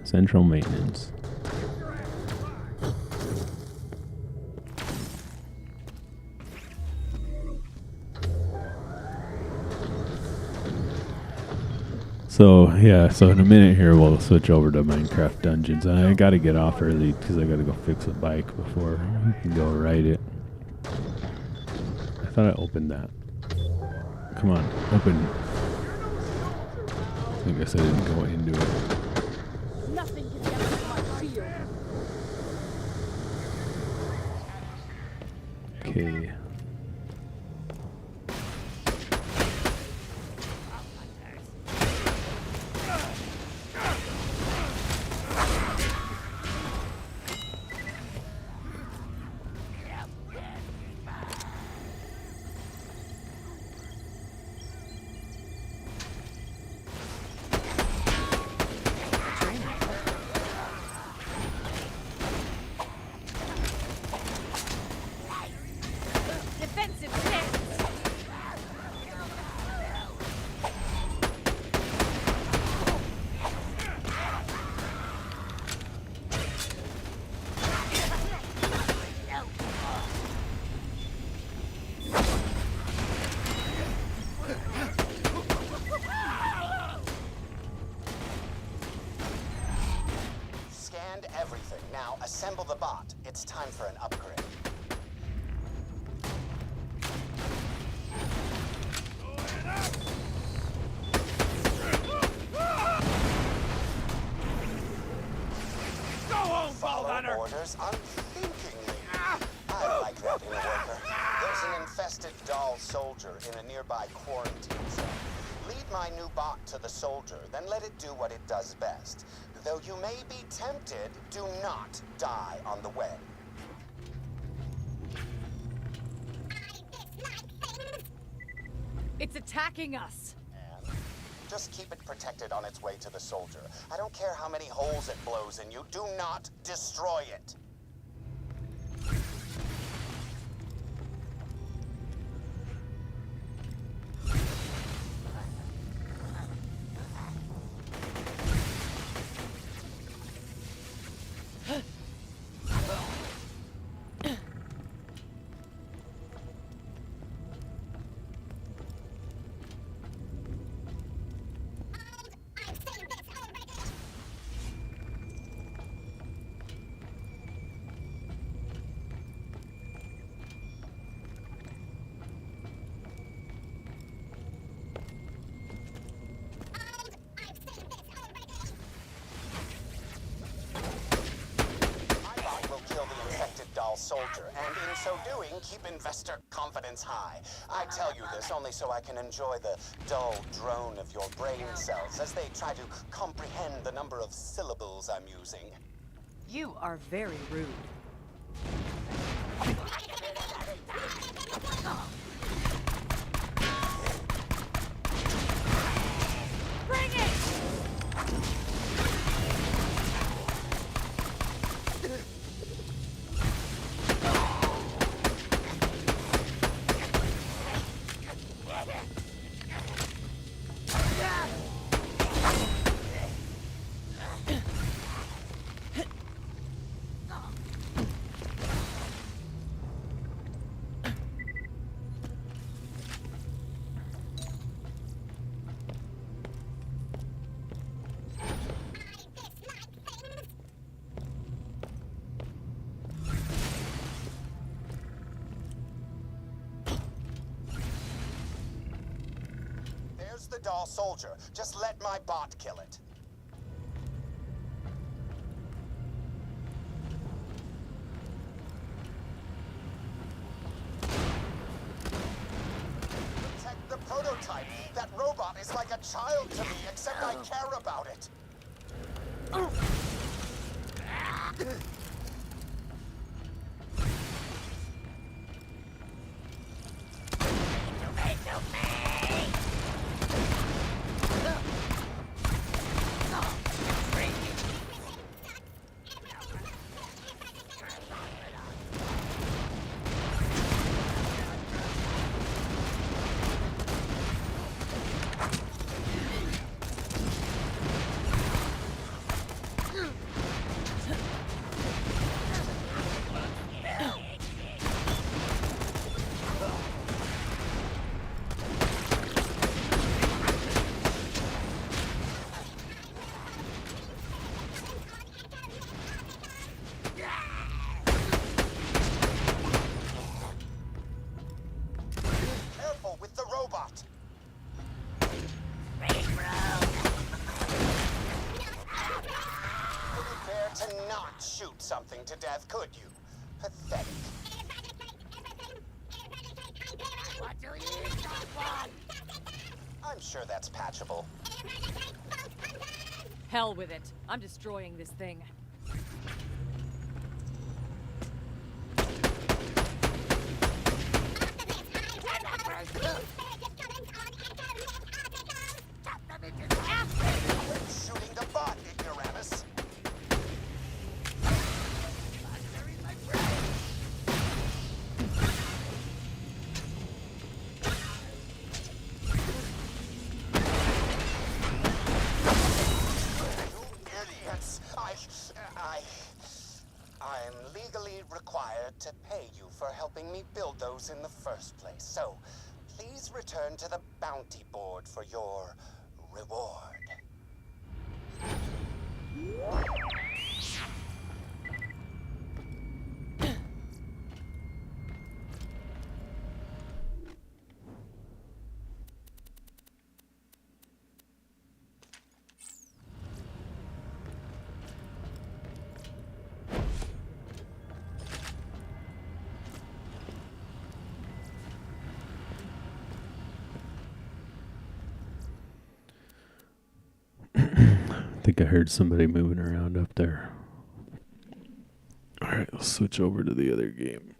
Central maintenance. So yeah, so in a minute here we'll switch over to Minecraft Dungeons. And I gotta get off early because I gotta go fix the bike before we can go ride it. I thought I opened that. Come on, open. I guess I didn't go into it. Nothing can damage my shield. Okay. Defensive stance. Scanned everything. Now assemble the bot. It's time for an upgrade. Vault Follow Hunter! orders unthinkingly. I like that in a worker. There's an infested doll soldier in a nearby quarantine zone. Lead my new bot to the soldier, then let it do what it does best. Though you may be tempted, do not die on the way. It's attacking us. And just keep it protected on its way to the soldier. I don't care how many holes it blows in you. Do not destroy it. Soldier, and in so doing, keep investor confidence high. I tell you this only so I can enjoy the dull drone of your brain cells as they try to comprehend the number of syllables I'm using. You are very rude. Bring it! There's the doll soldier. Just let my bot kill it. Protect the prototype. That robot is like a child to me, except I care about it. Something to death, could you? Pathetic. What do you want? I'm sure that's patchable. Hell with it. I'm destroying this thing. Quit shooting the bot, ignoramus. I'm legally required to pay you for helping me build those in the first place. So, please return to the bounty board for your reward. think I heard somebody moving around up there. Alright, let's switch over to the other game.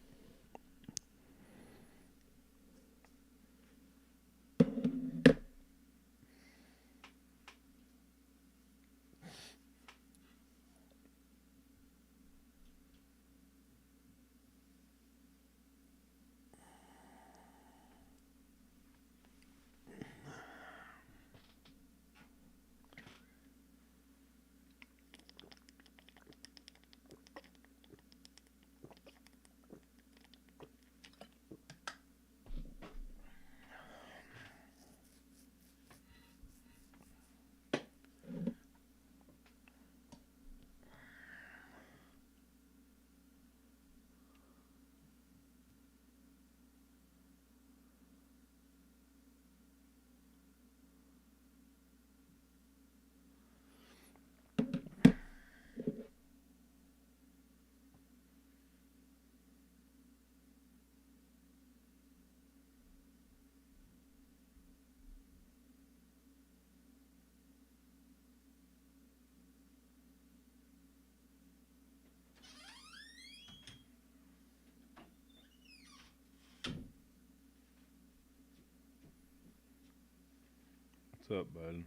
What's up, bud?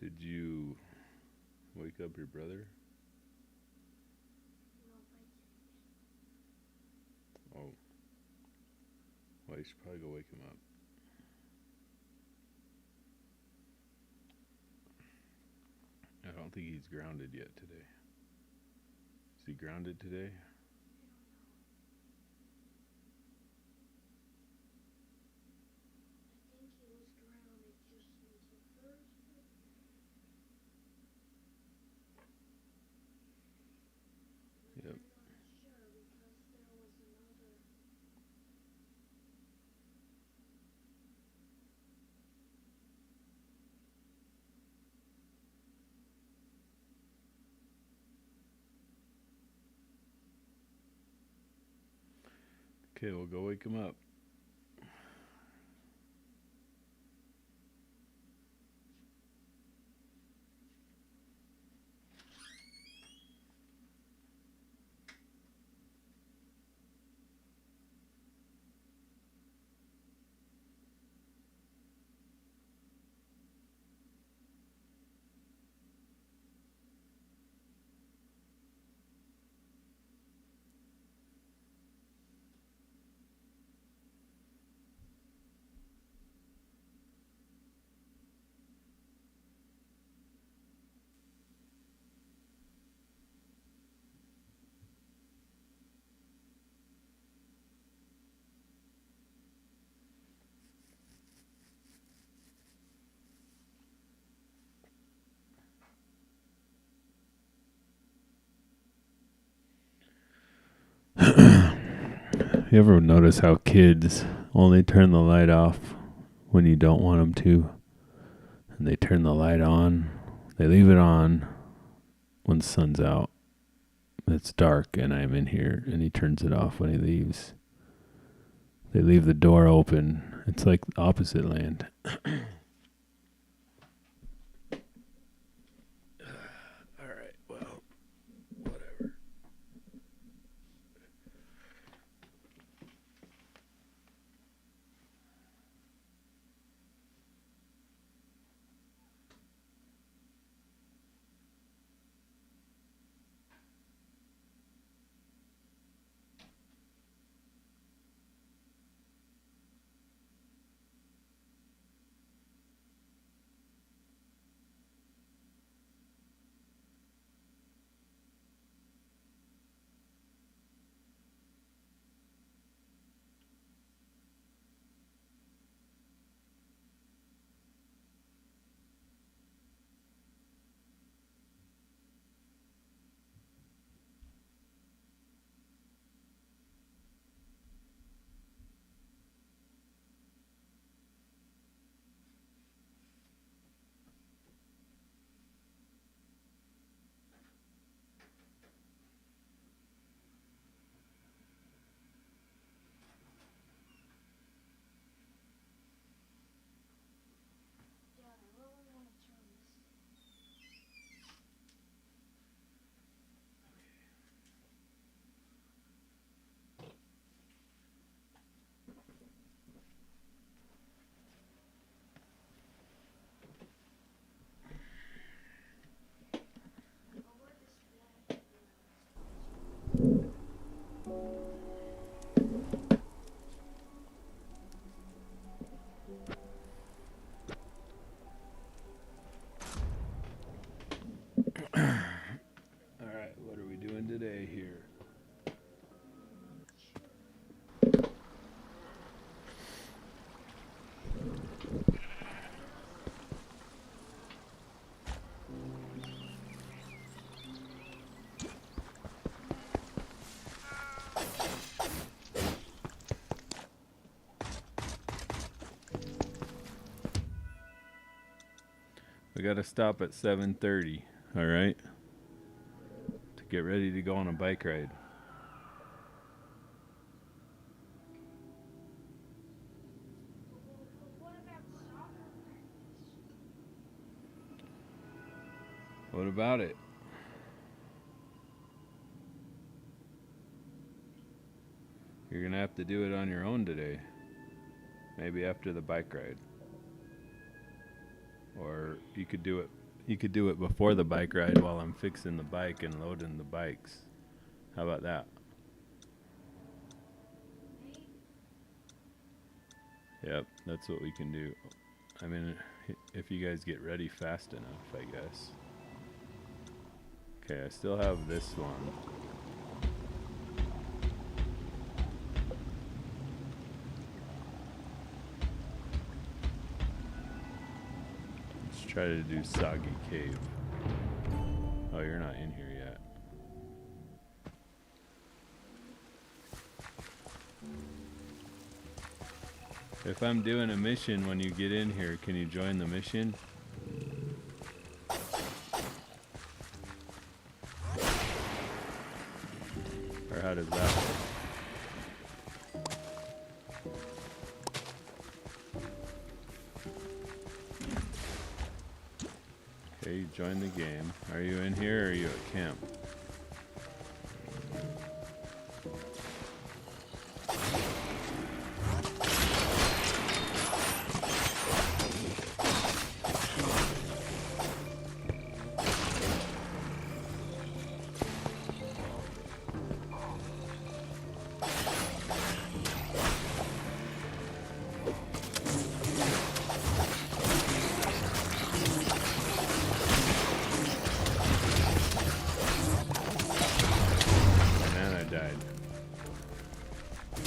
Did you wake up your brother? Oh. Well, you should probably go wake him up. I don't think he's grounded yet today. Is he grounded today? Yep. Okay, well, go wake him up. You ever notice how kids only turn the light off when you don't want them to? And they turn the light on. They leave it on when the sun's out. It's dark and I'm in here, and he turns it off when he leaves. They leave the door open. It's like opposite land. Alright, well, whatever. We got to stop at 7:30. All right. To get ready to go on a bike ride. What about it? You're going to have to do it on your own today. Maybe after the bike ride. Or you could do it before the bike ride while I'm fixing the bike and loading the bikes. How about that? Yep, that's what we can do. I mean, if you guys get ready fast enough, I guess. Okay, I still have this one. Let's try to do Soggy Cave. Oh, you're not in here yet. If I'm doing a mission when you get in here, can you join the mission? Or how does that work? Okay, you join the game. Are you in here or are you at camp?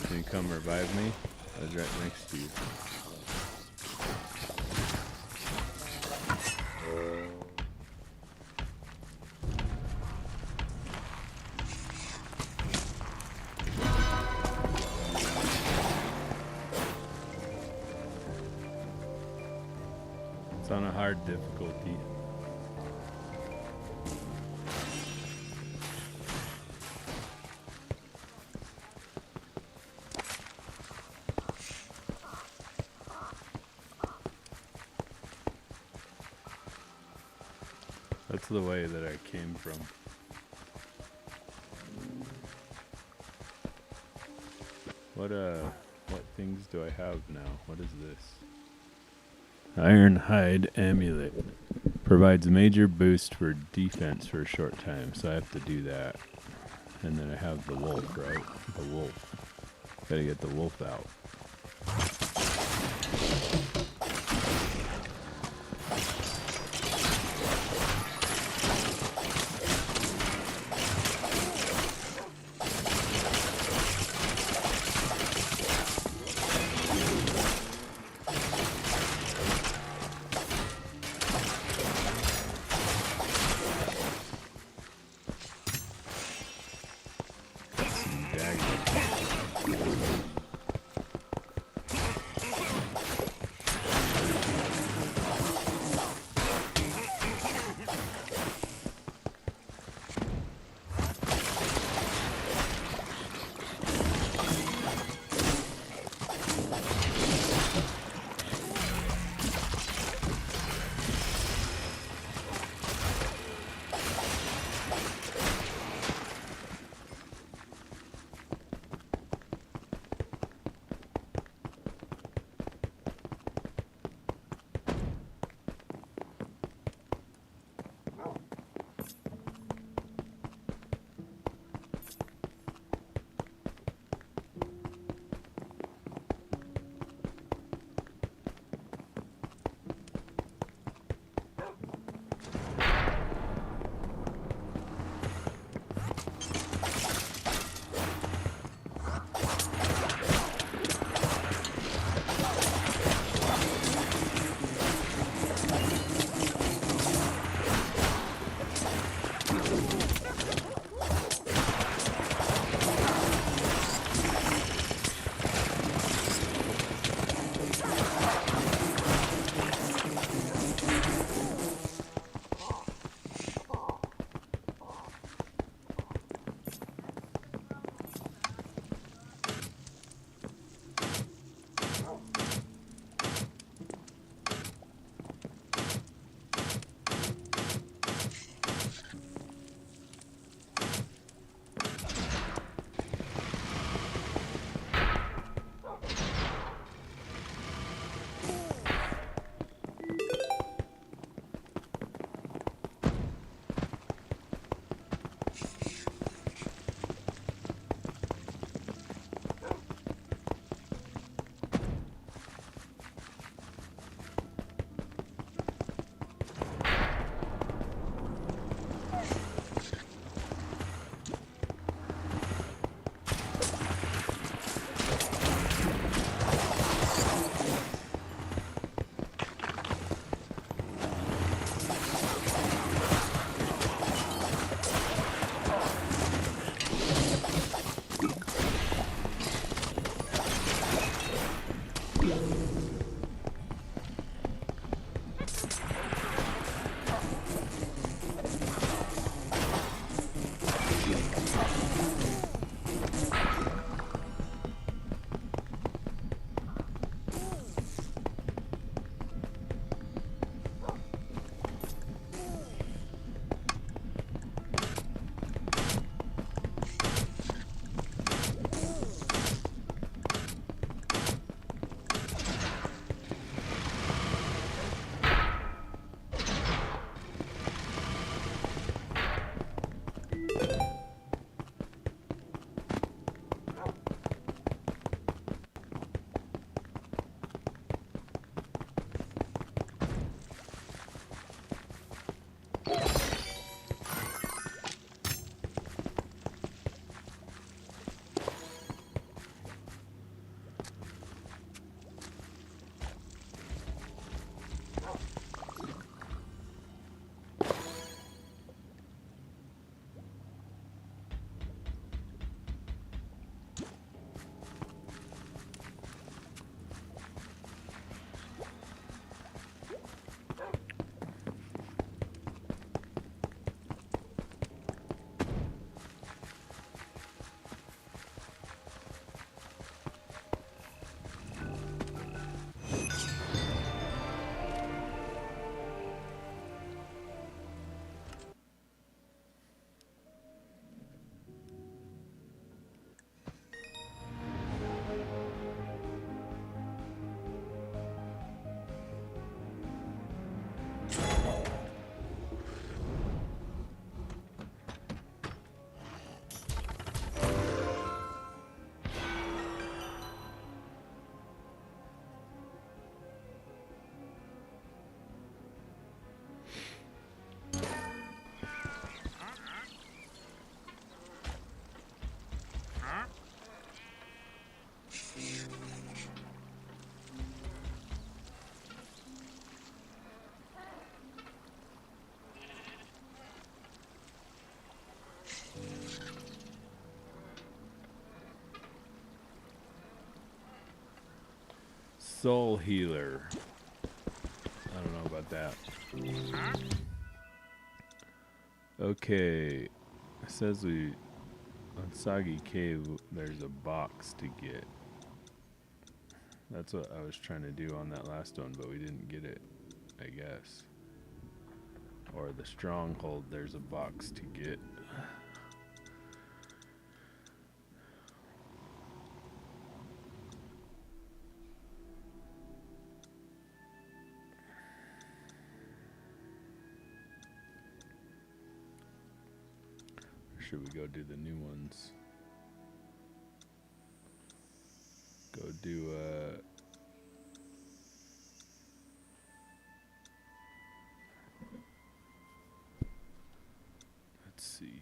Can you come revive me? I was right next to you. It's on a hard difficulty. That's the way that I came from. What things do I have now? What is this? Iron Hide Amulet. Provides major boost for defense for a short time, so I have to do that. And then I have the wolf, right? The wolf. Gotta get the wolf out. Soul healer. I don't know about that. Okay. It says we on Soggy Cave there's a box to get. That's what I was trying to do on that last one, but we didn't get it, I guess. Or the stronghold, there's a box to get. Or should we go do the new ones? Go do let's see.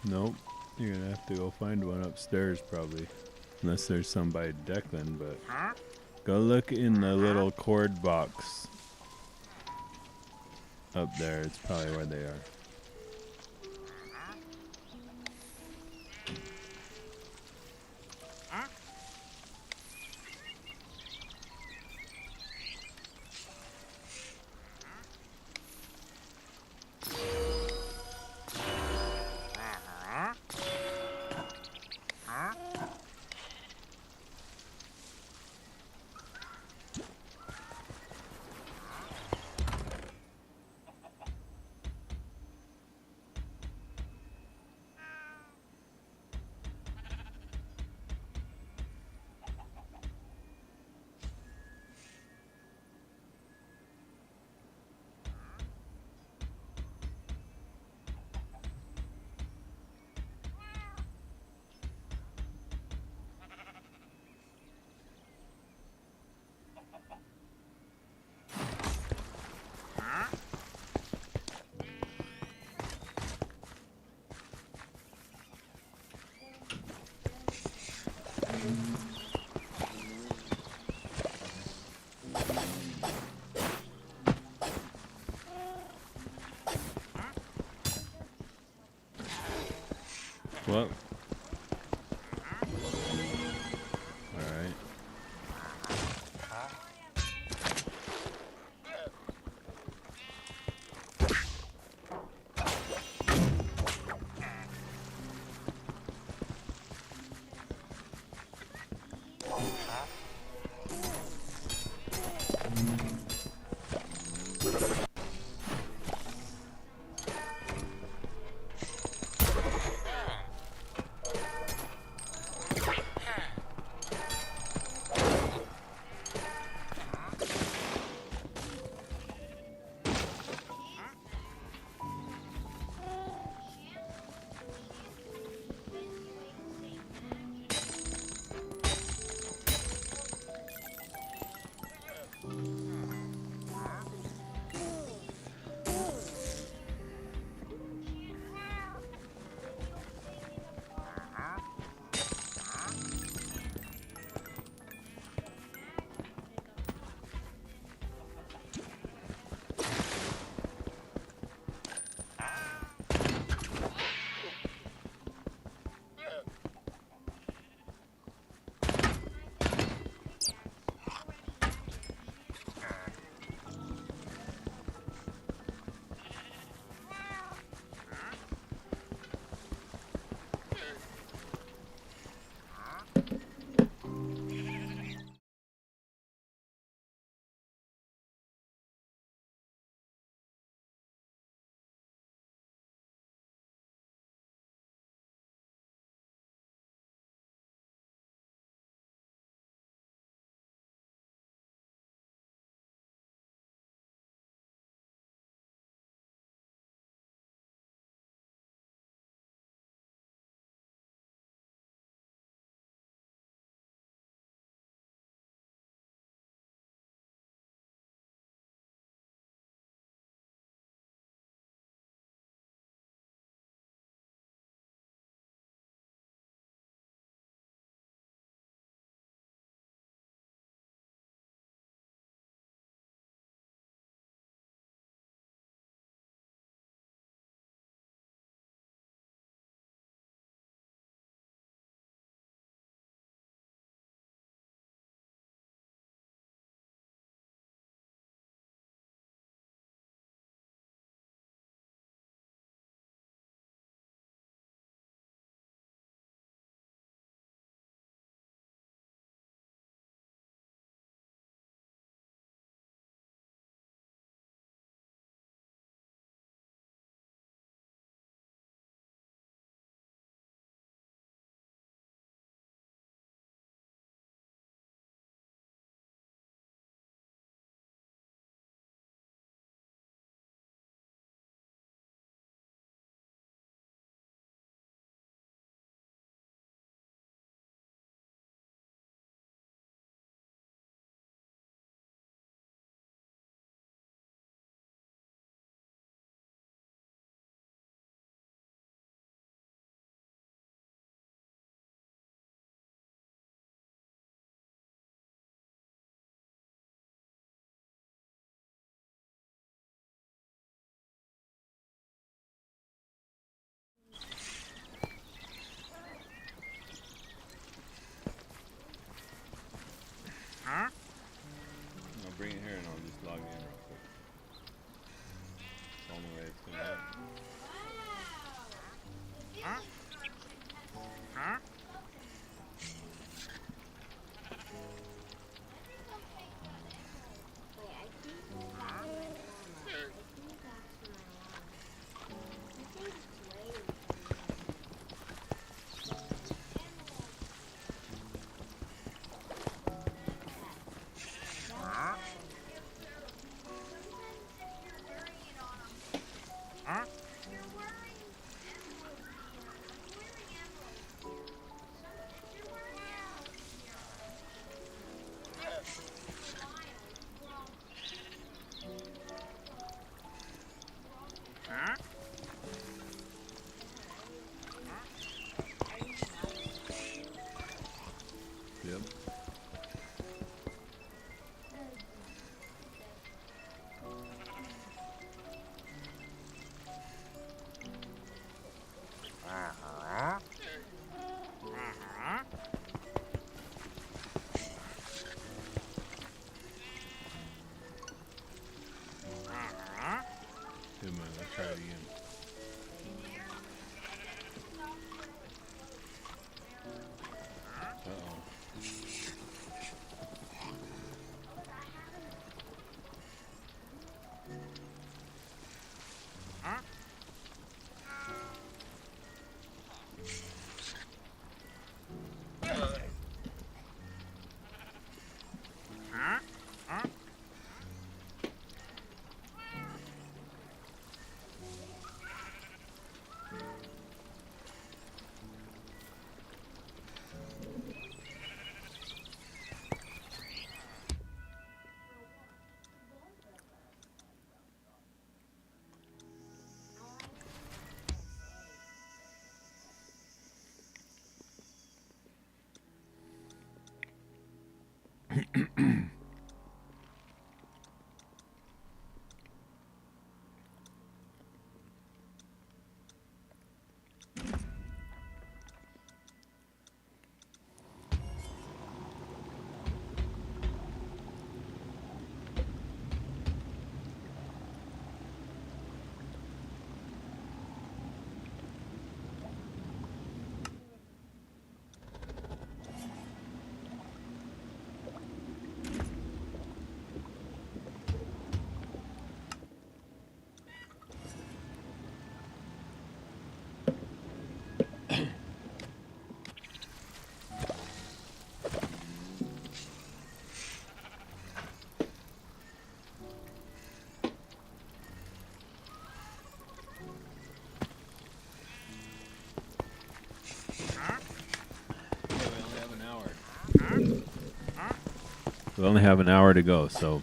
Nope. You're gonna have to go find one upstairs probably. Unless there's some by Declan, but go look in the little cord box up there. It's probably where they are. Well. Alright. Yep. Good man, let's try it again. Uh-oh. We only have an hour to go, so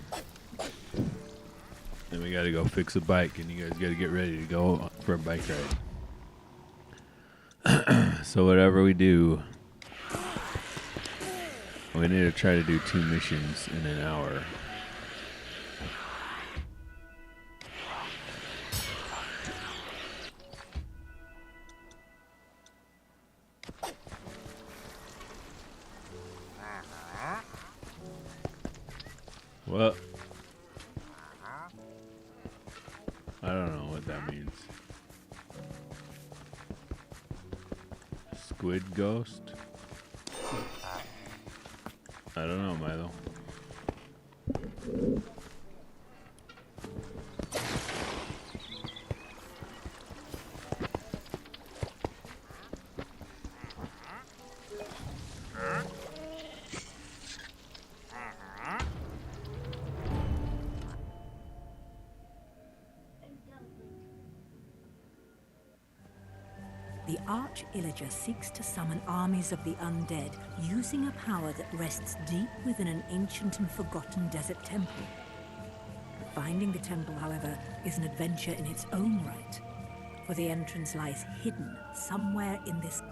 then we got to go fix a bike, and you guys got to get ready to go for a bike ride. So whatever we do, we need to try to do 2 missions in an hour. Well, I don't know what that means. Squid ghost? I don't know, Milo. The Arch-Illager seeks to summon armies of the undead using a power that rests deep within an ancient and forgotten desert temple. Finding the temple, however, is an adventure in its own right, for the entrance lies hidden somewhere in this.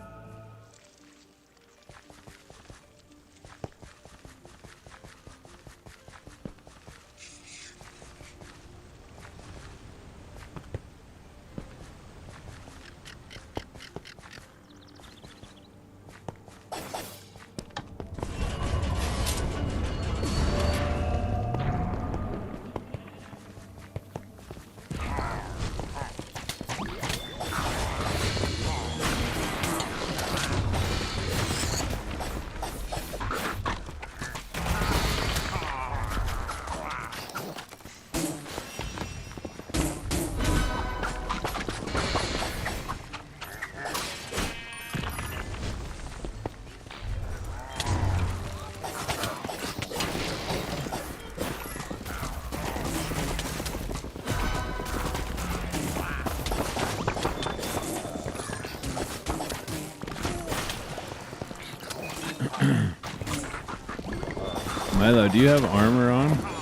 Milo, do you have armor on?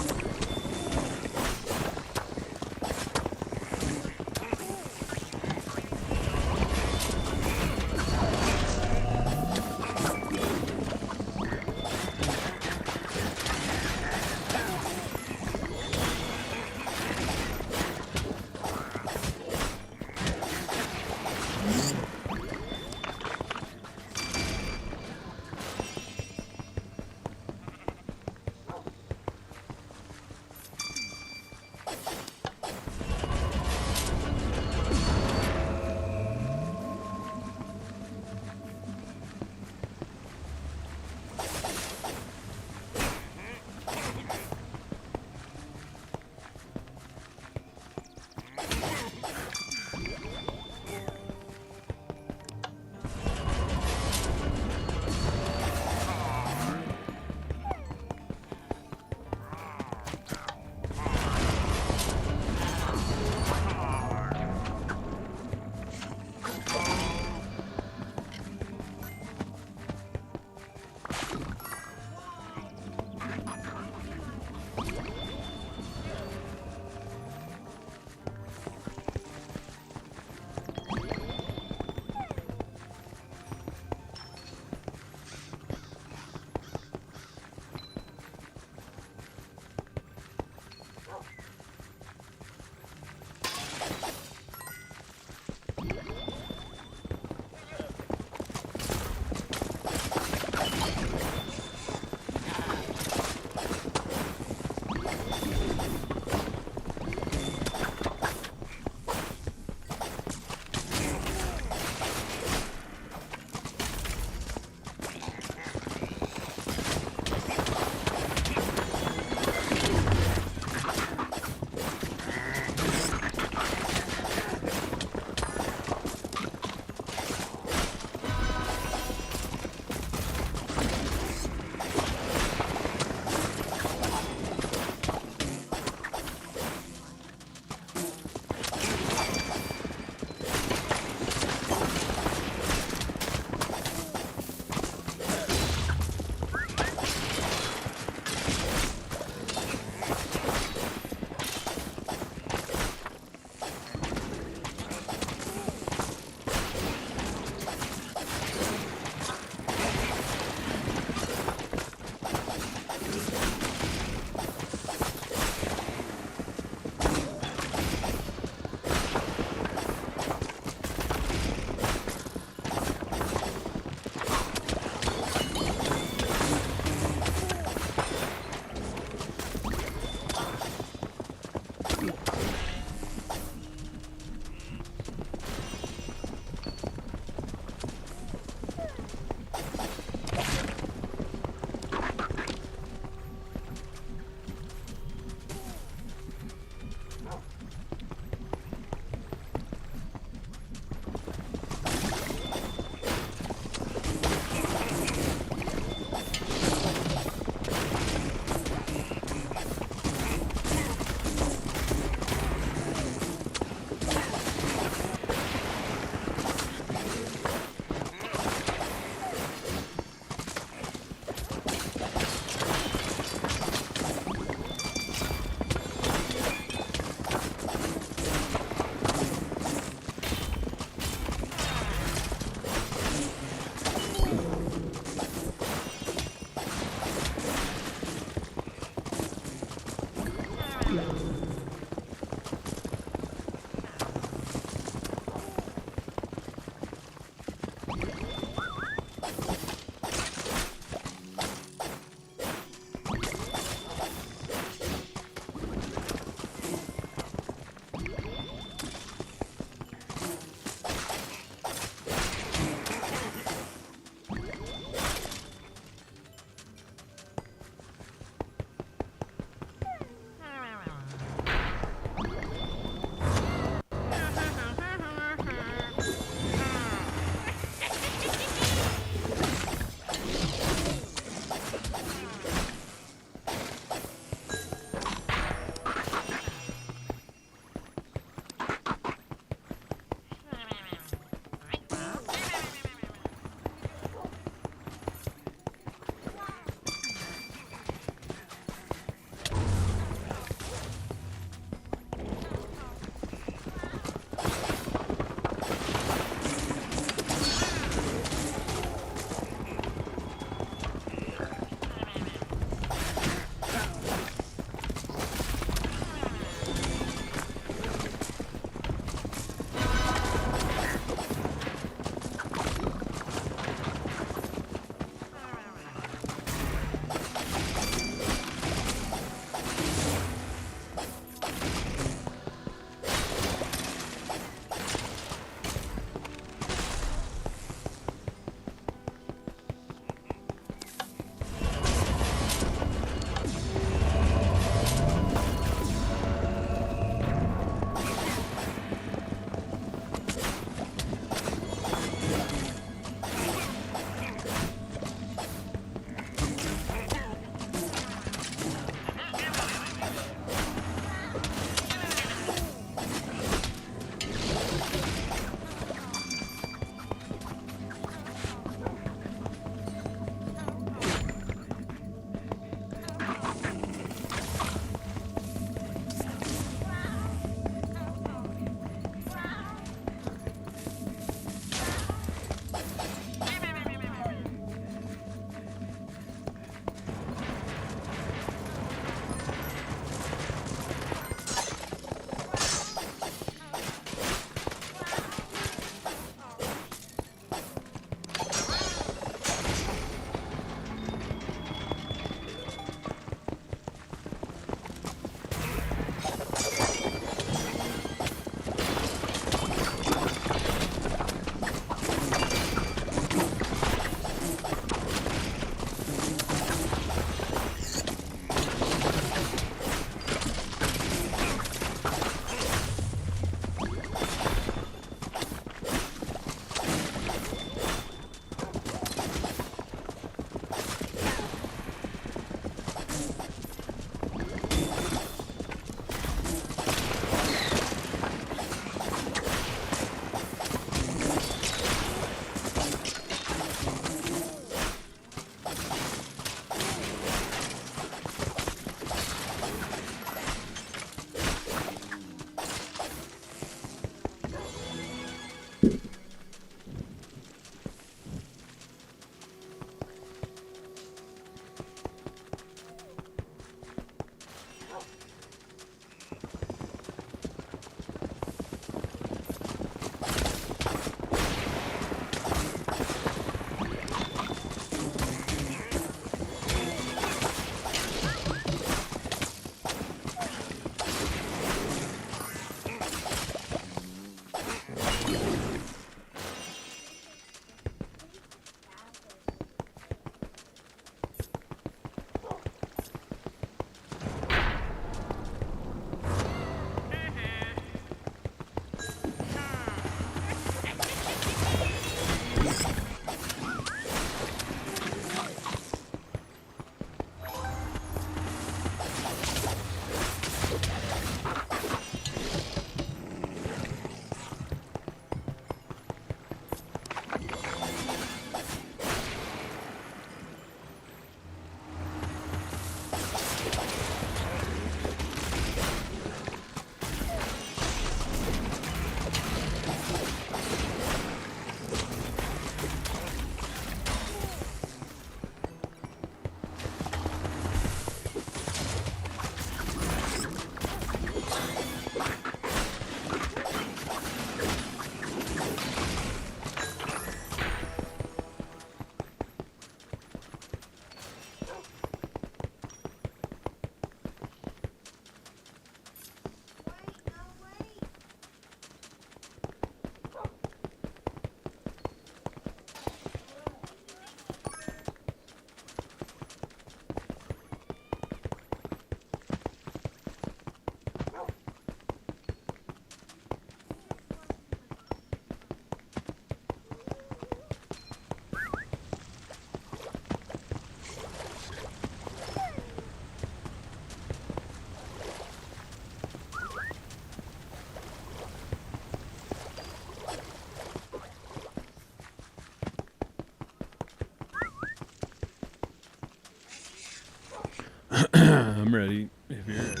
I'm ready. If you're ready.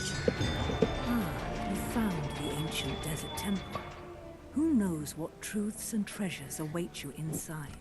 You found the ancient desert temple. Who knows what truths and treasures await you inside?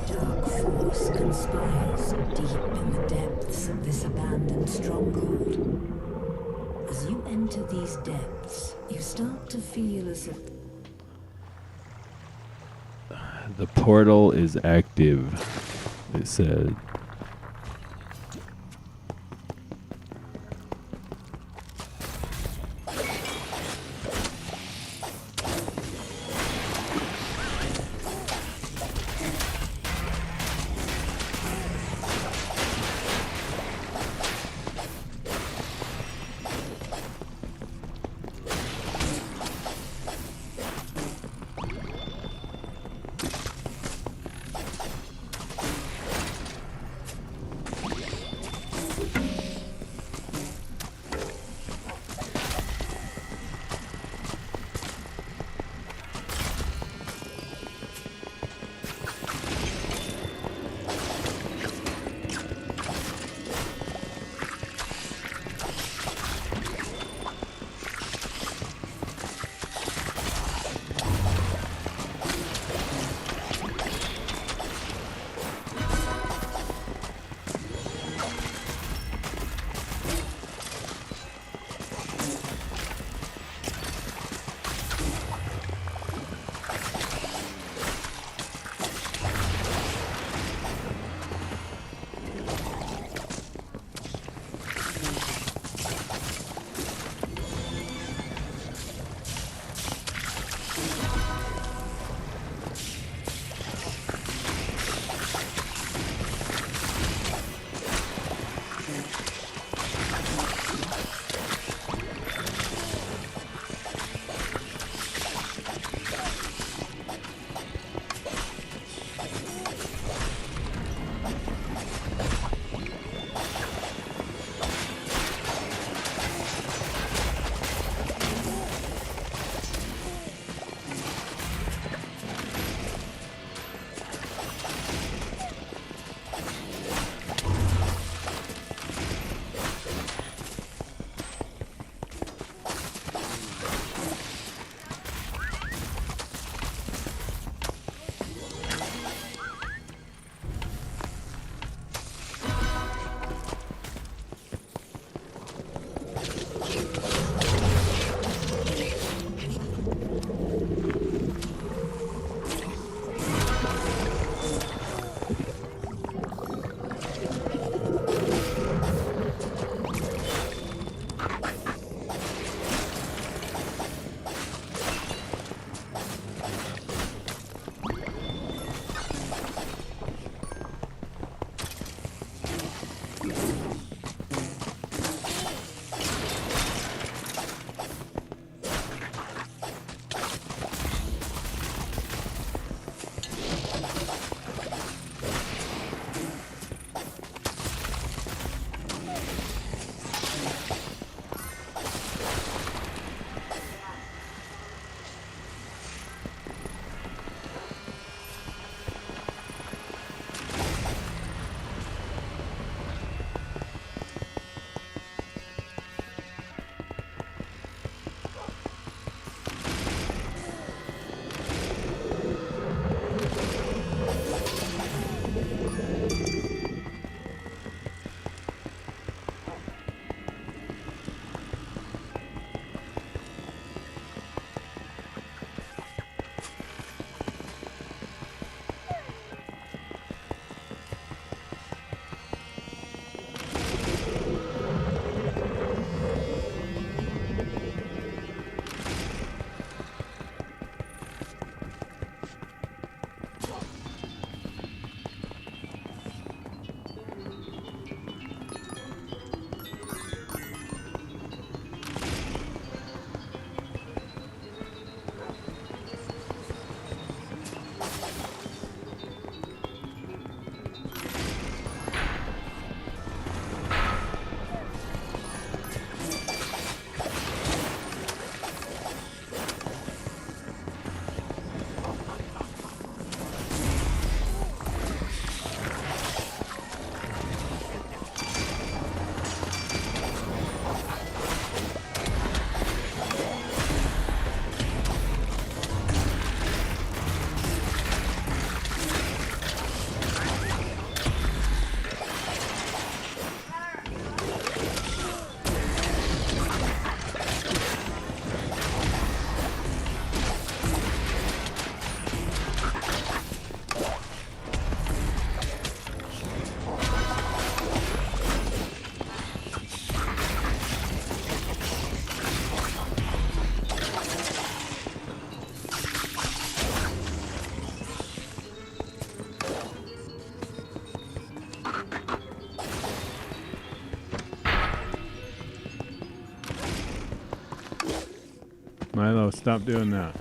Dark force conspires deep in the depths of this abandoned stronghold. As you enter these depths, you start to feel as if The portal is active, it said. Milo, stop doing that.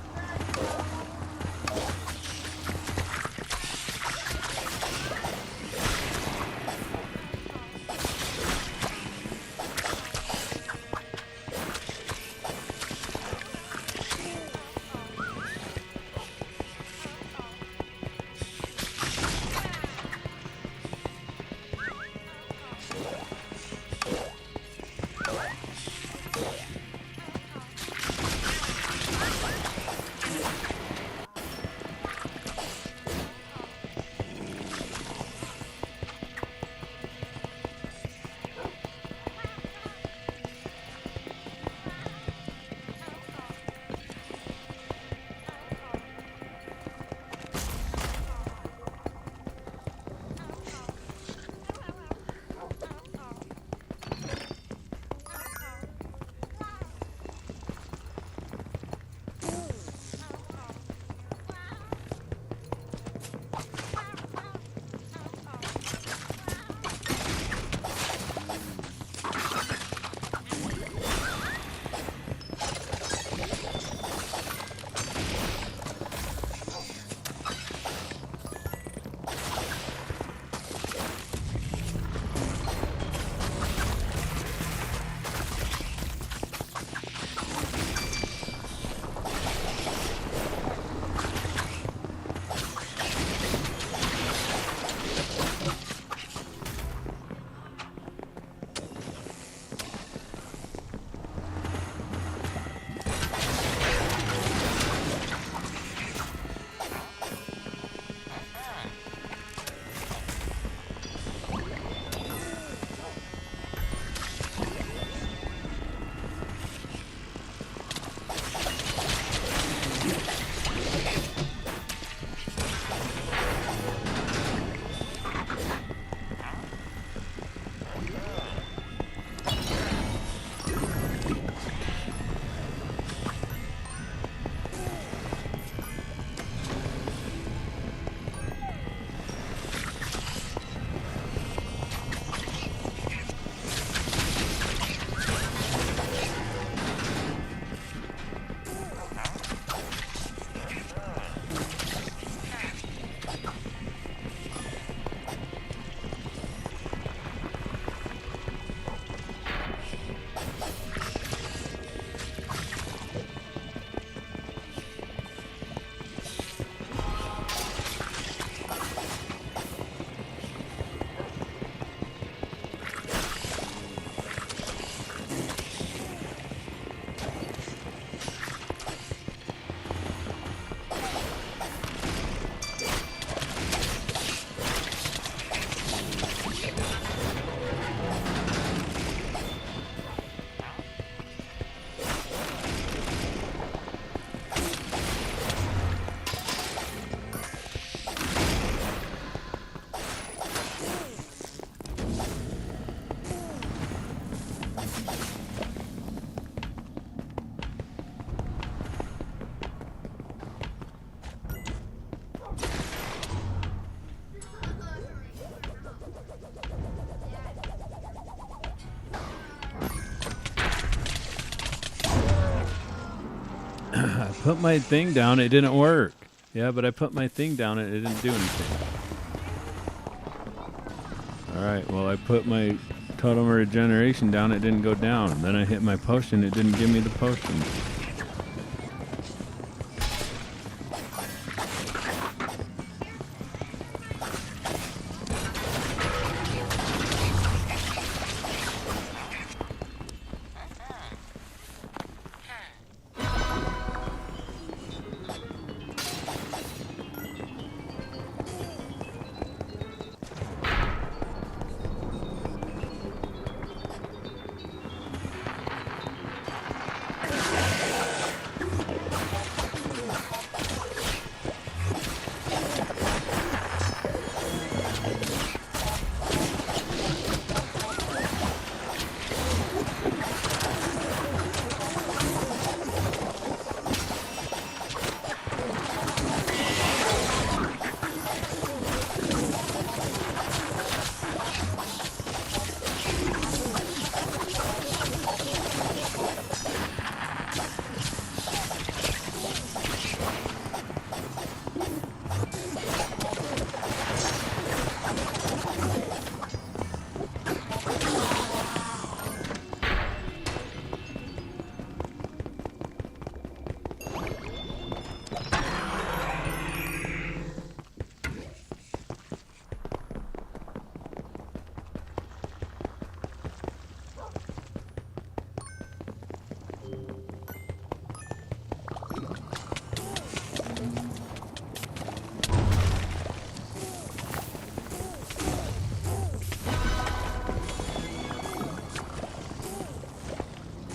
I put my thing down, it didn't work. Yeah, but I put my thing down and it didn't do anything. Alright, well I put my totem of regeneration down, it didn't go down. Then I hit my potion, it didn't give me the potion.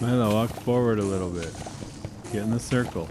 Milo, walk forward a little bit. Get in the circle.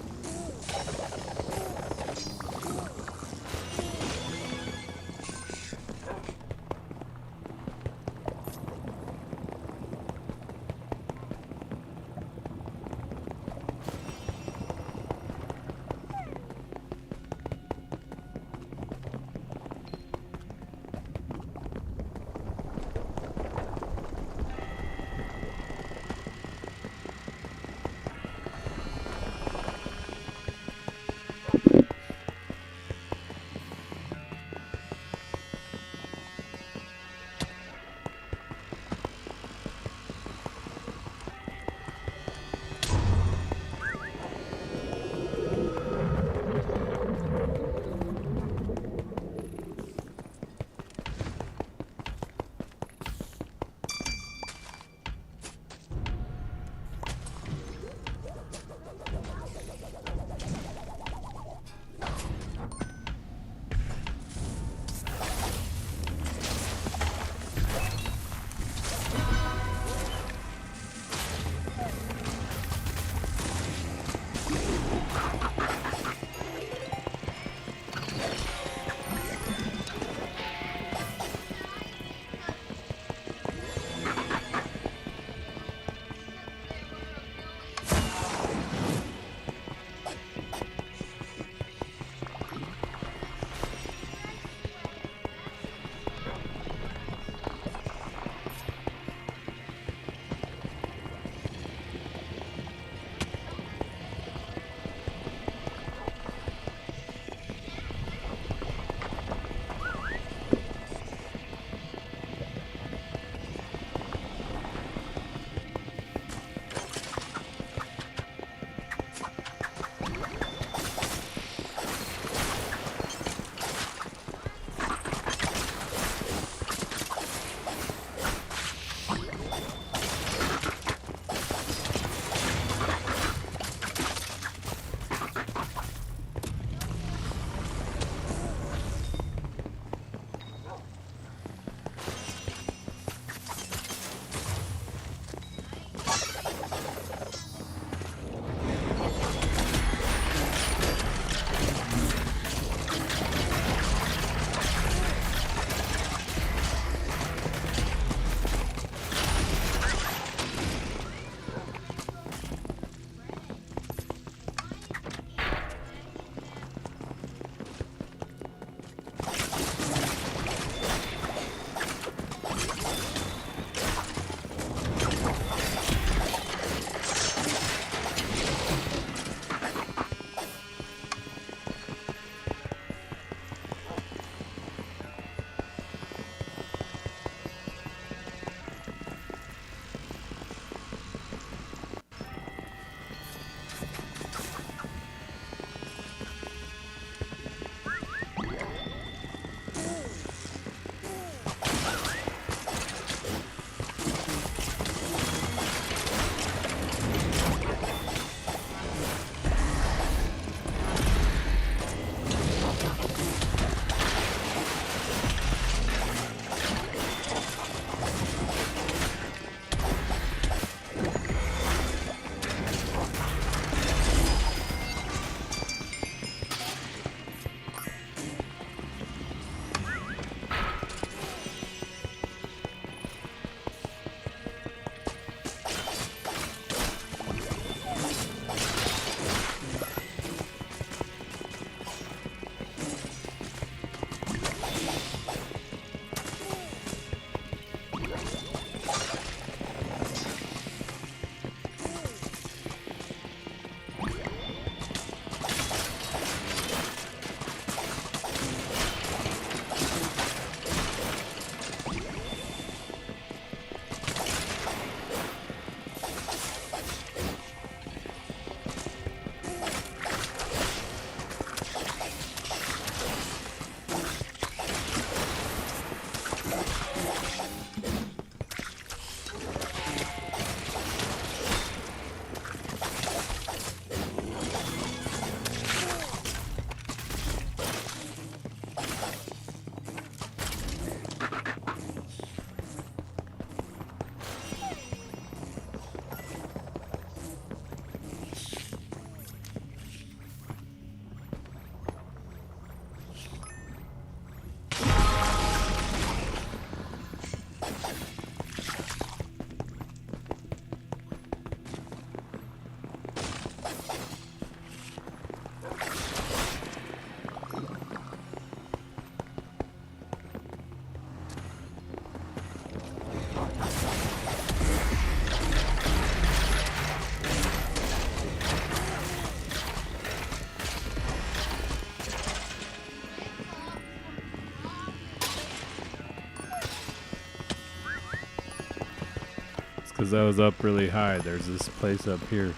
because I was up really high. There's this place up here.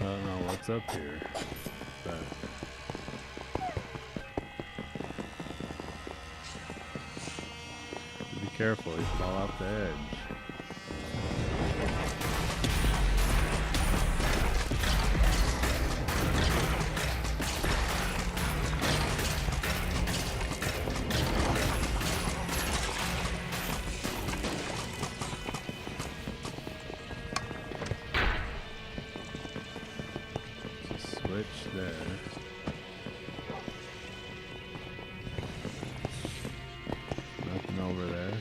I don't know what's up here, but be careful, you fall off the edge. Switch there. Nothing over there.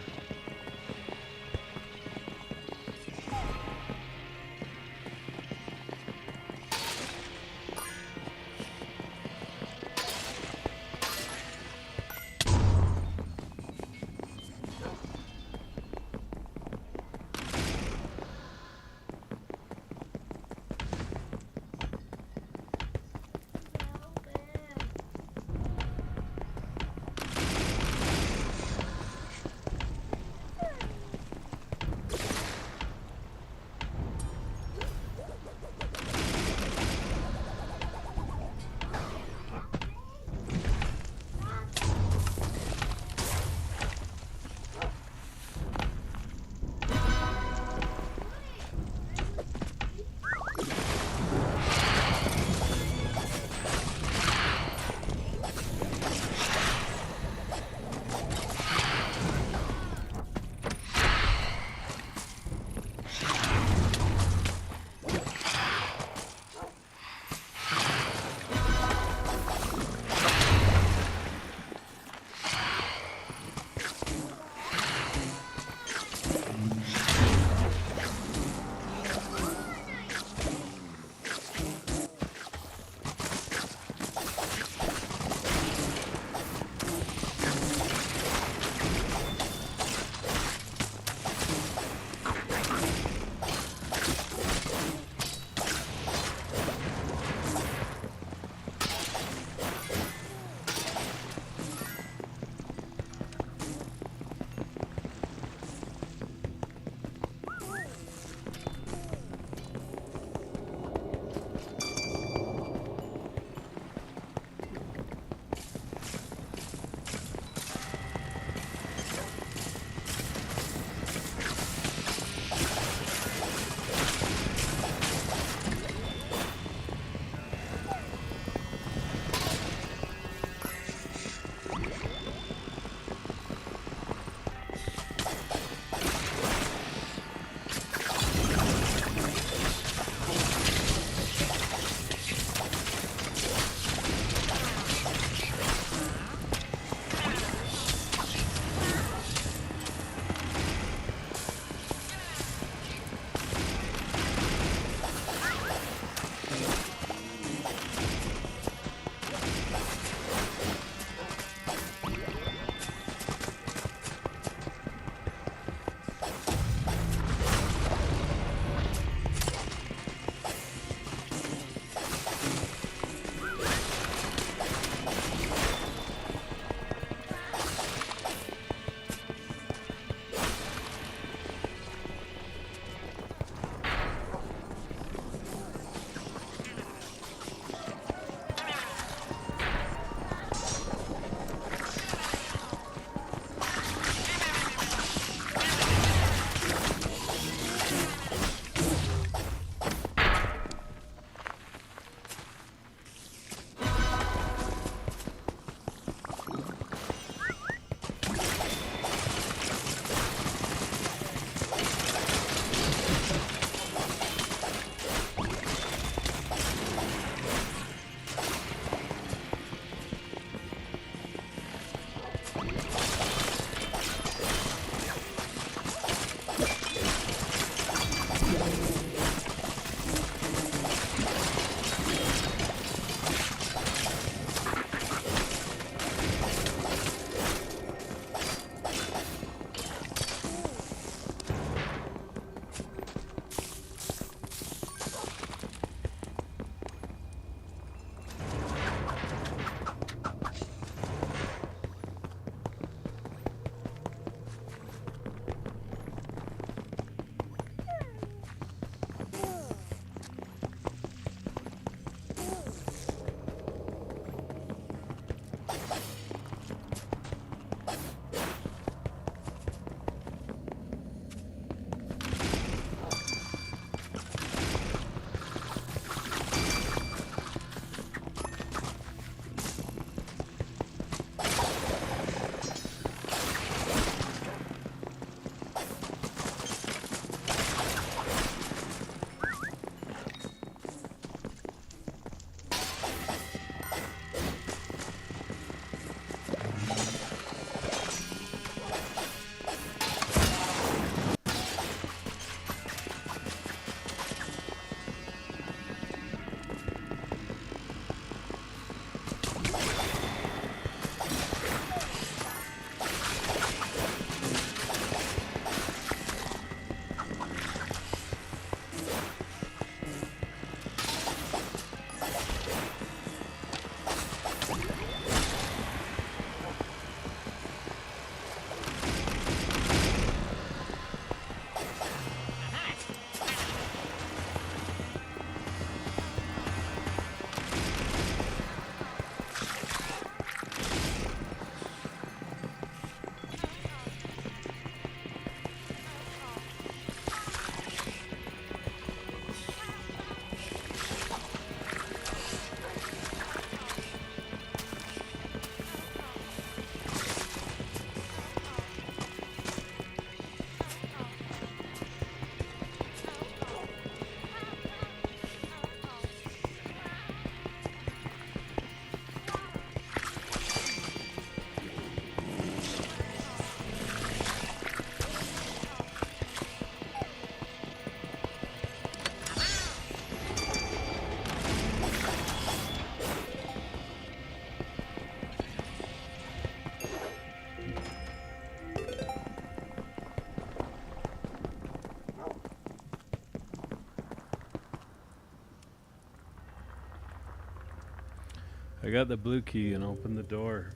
I got the blue key and opened the door.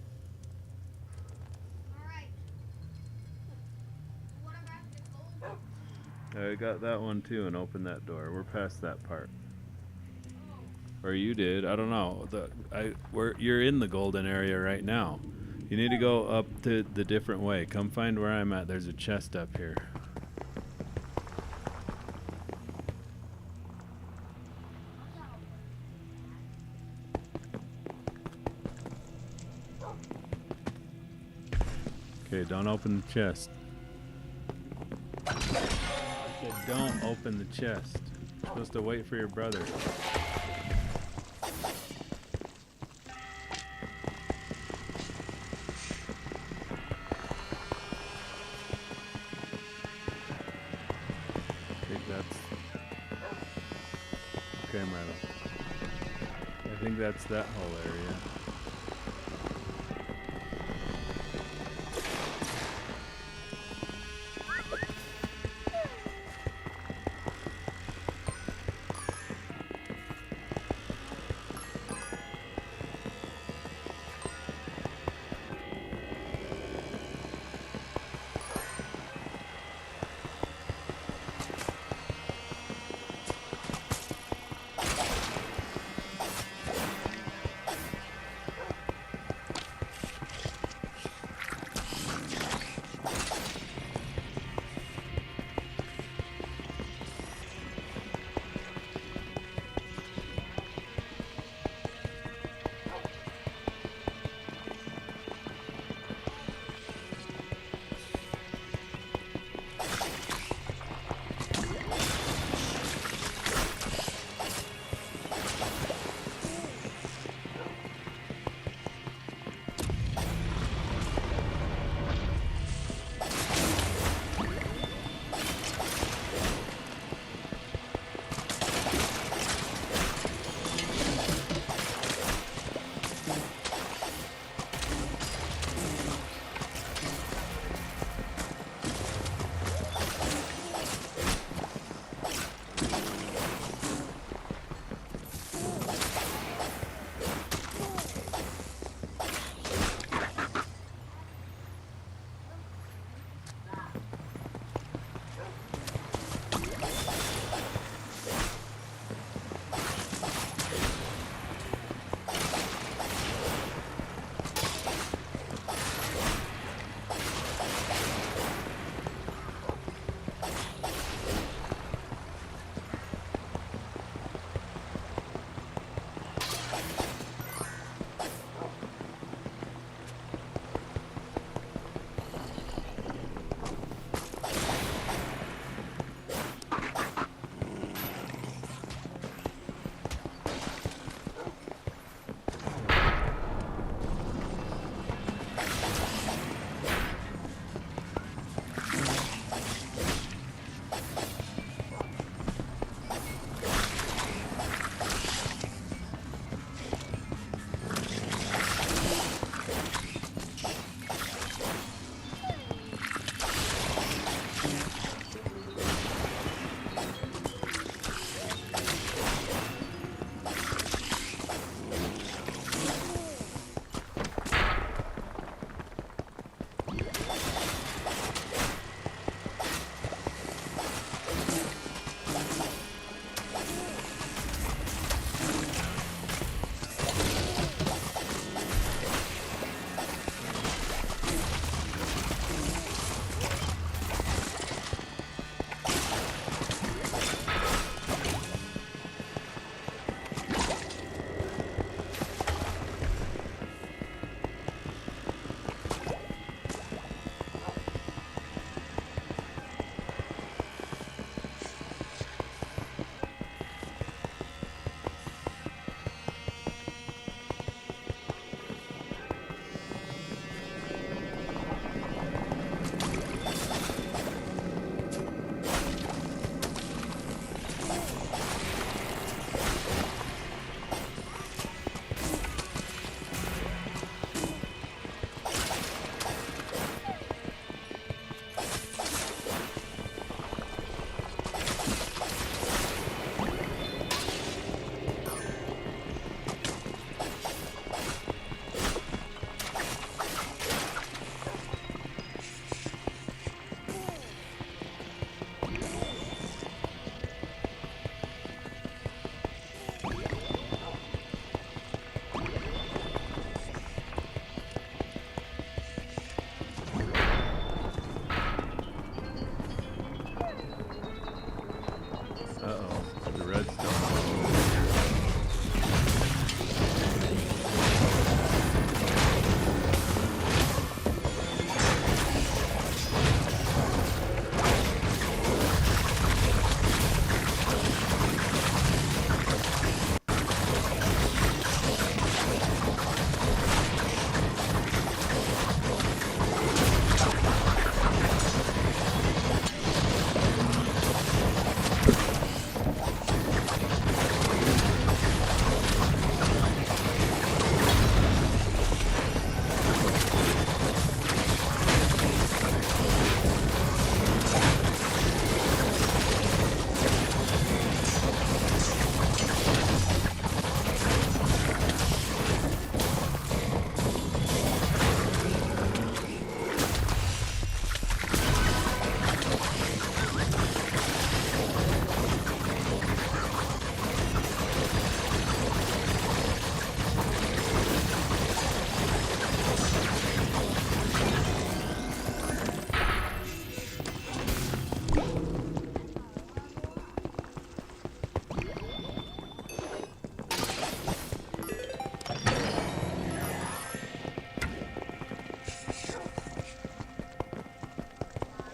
Alright. What about the gold? I got that one too and opened that door. We're past that part. Or you did. I don't know. You're in the golden area right now. You need to go up to the different way. Come find where I'm at. There's a chest up here. Okay, don't open the chest. I said don't open the chest. You're supposed to wait for your brother. Okay, Milo. I think that's that whole area.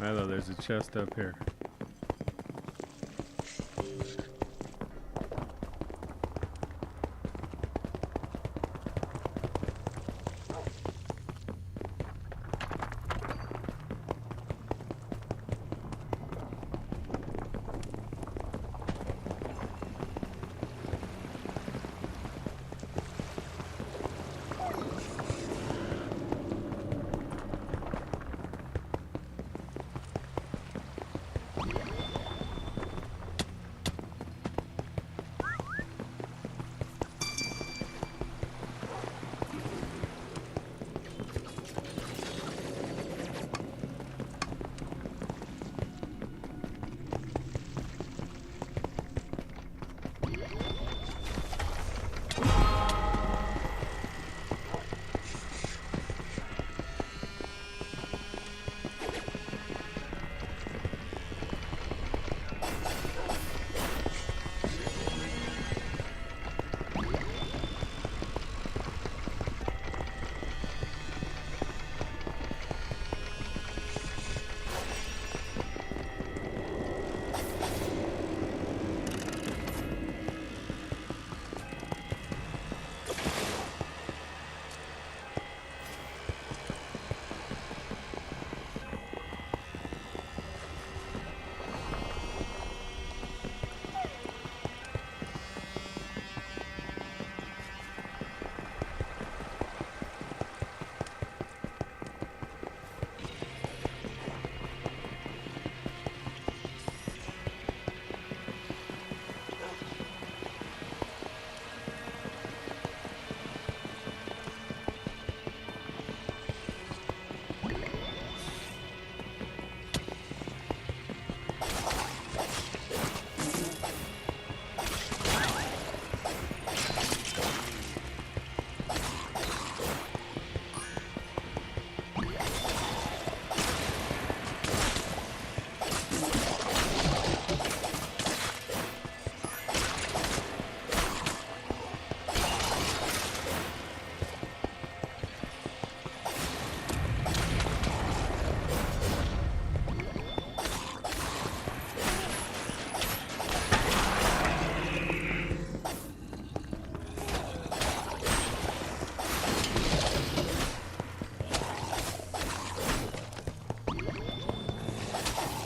Milo, there's a chest up here.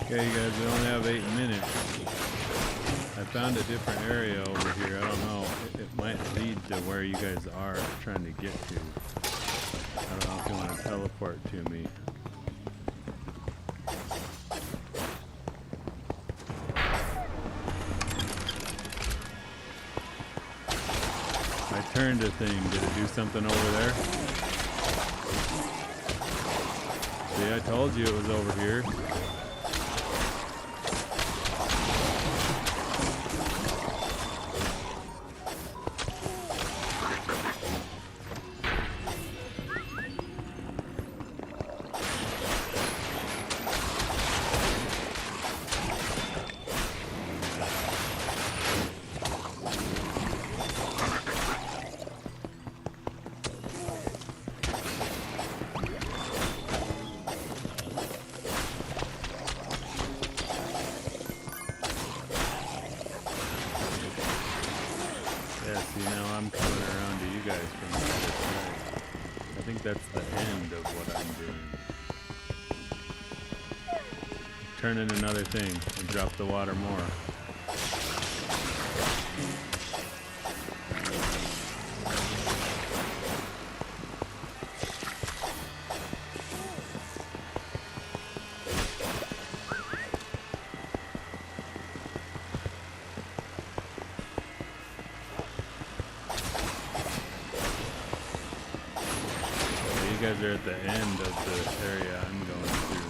Okay, you guys, we only have 8 minutes. I found a different area over here. I don't know. It might lead to where you guys are trying to get to. I don't know if you want to teleport to me. I turned a thing. Did it do something over there? See, I told you it was over here. Turn in another thing and drop the water more. So you guys are at the end of the area I'm going through.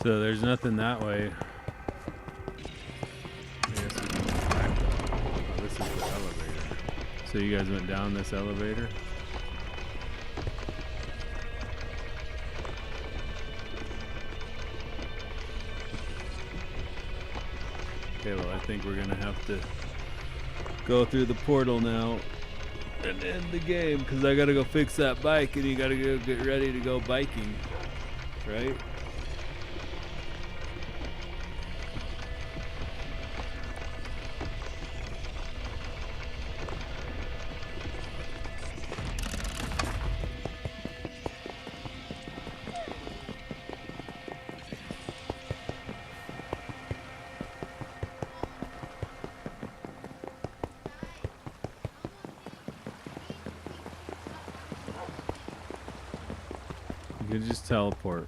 So there's nothing that way. I guess we can go back. Oh, this is the elevator. So you guys went down this elevator? Okay, well I think we're gonna have to go through the portal now and end the game, because I gotta go fix that bike and you gotta go get ready to go biking, right? You can just teleport.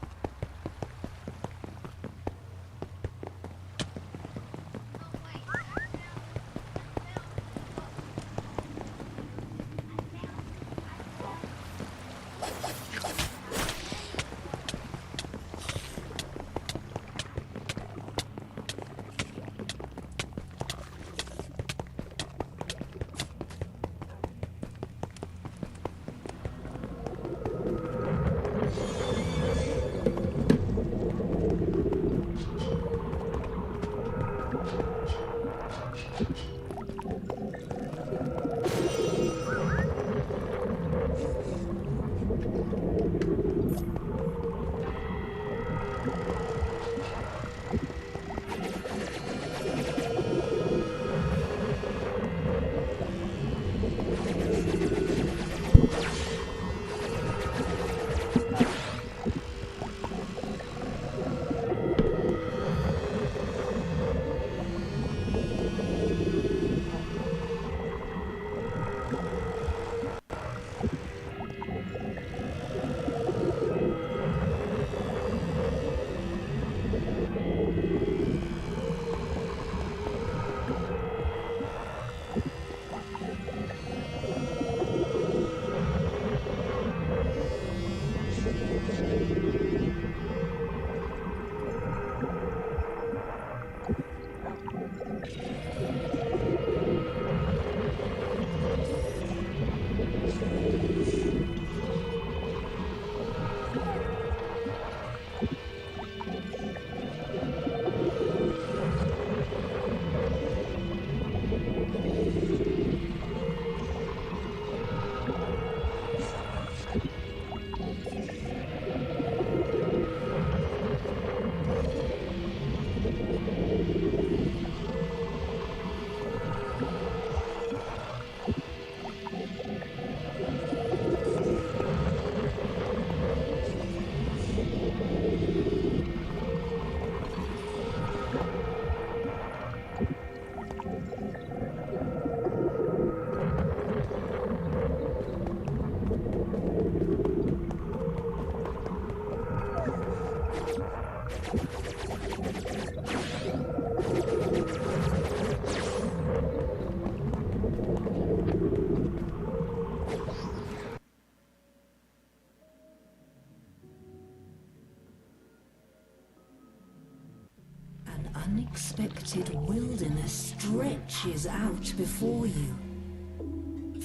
Unexpected wilderness stretches out before you.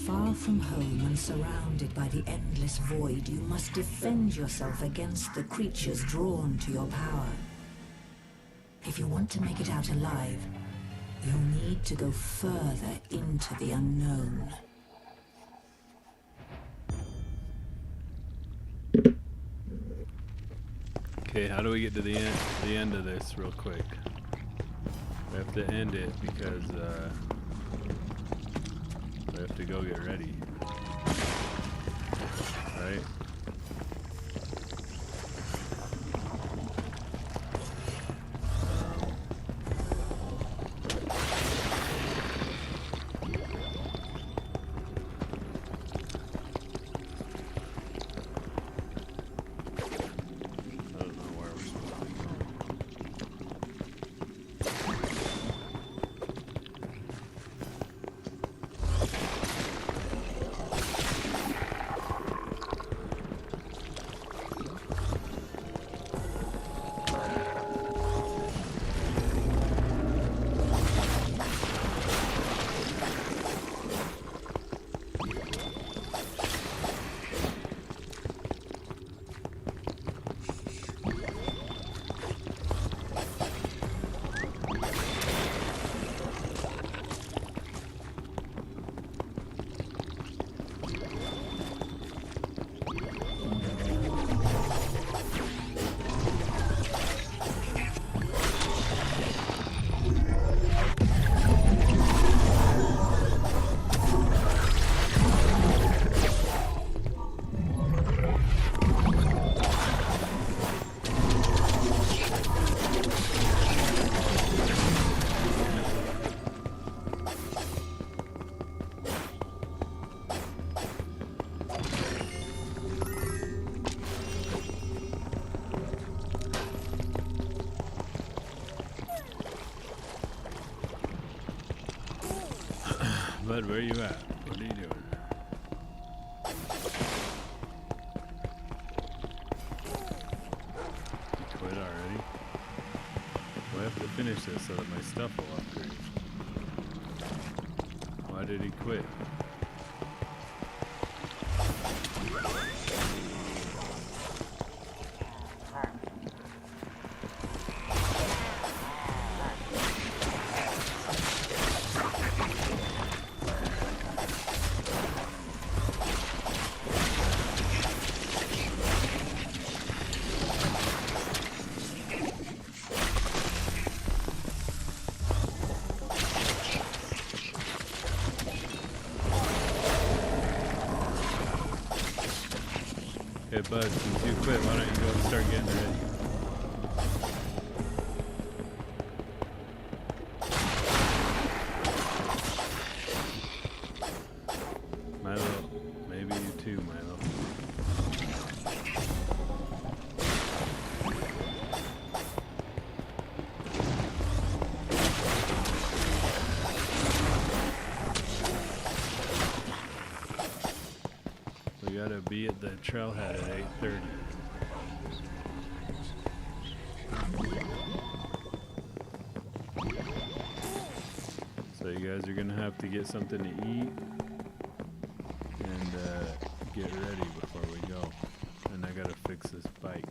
Far from home and surrounded by the endless void, you must defend yourself against the creatures drawn to your power. If you want to make it out alive, you'll need to go further into the unknown. Okay, how do we get to the end of this real quick? We have to end it because we have to go get ready. Right? bud, where you at? What are you doing? You quit already? Well, I have to finish this so that my stuff will upgrade. Why did he quit? Hey bud, since you quit, why don't you go and start getting ready? Milo, maybe you too, Milo. We gotta be at the trailhead at 8:30. So you guys are gonna have to get something to eat and get ready before we go. And I gotta fix this bike.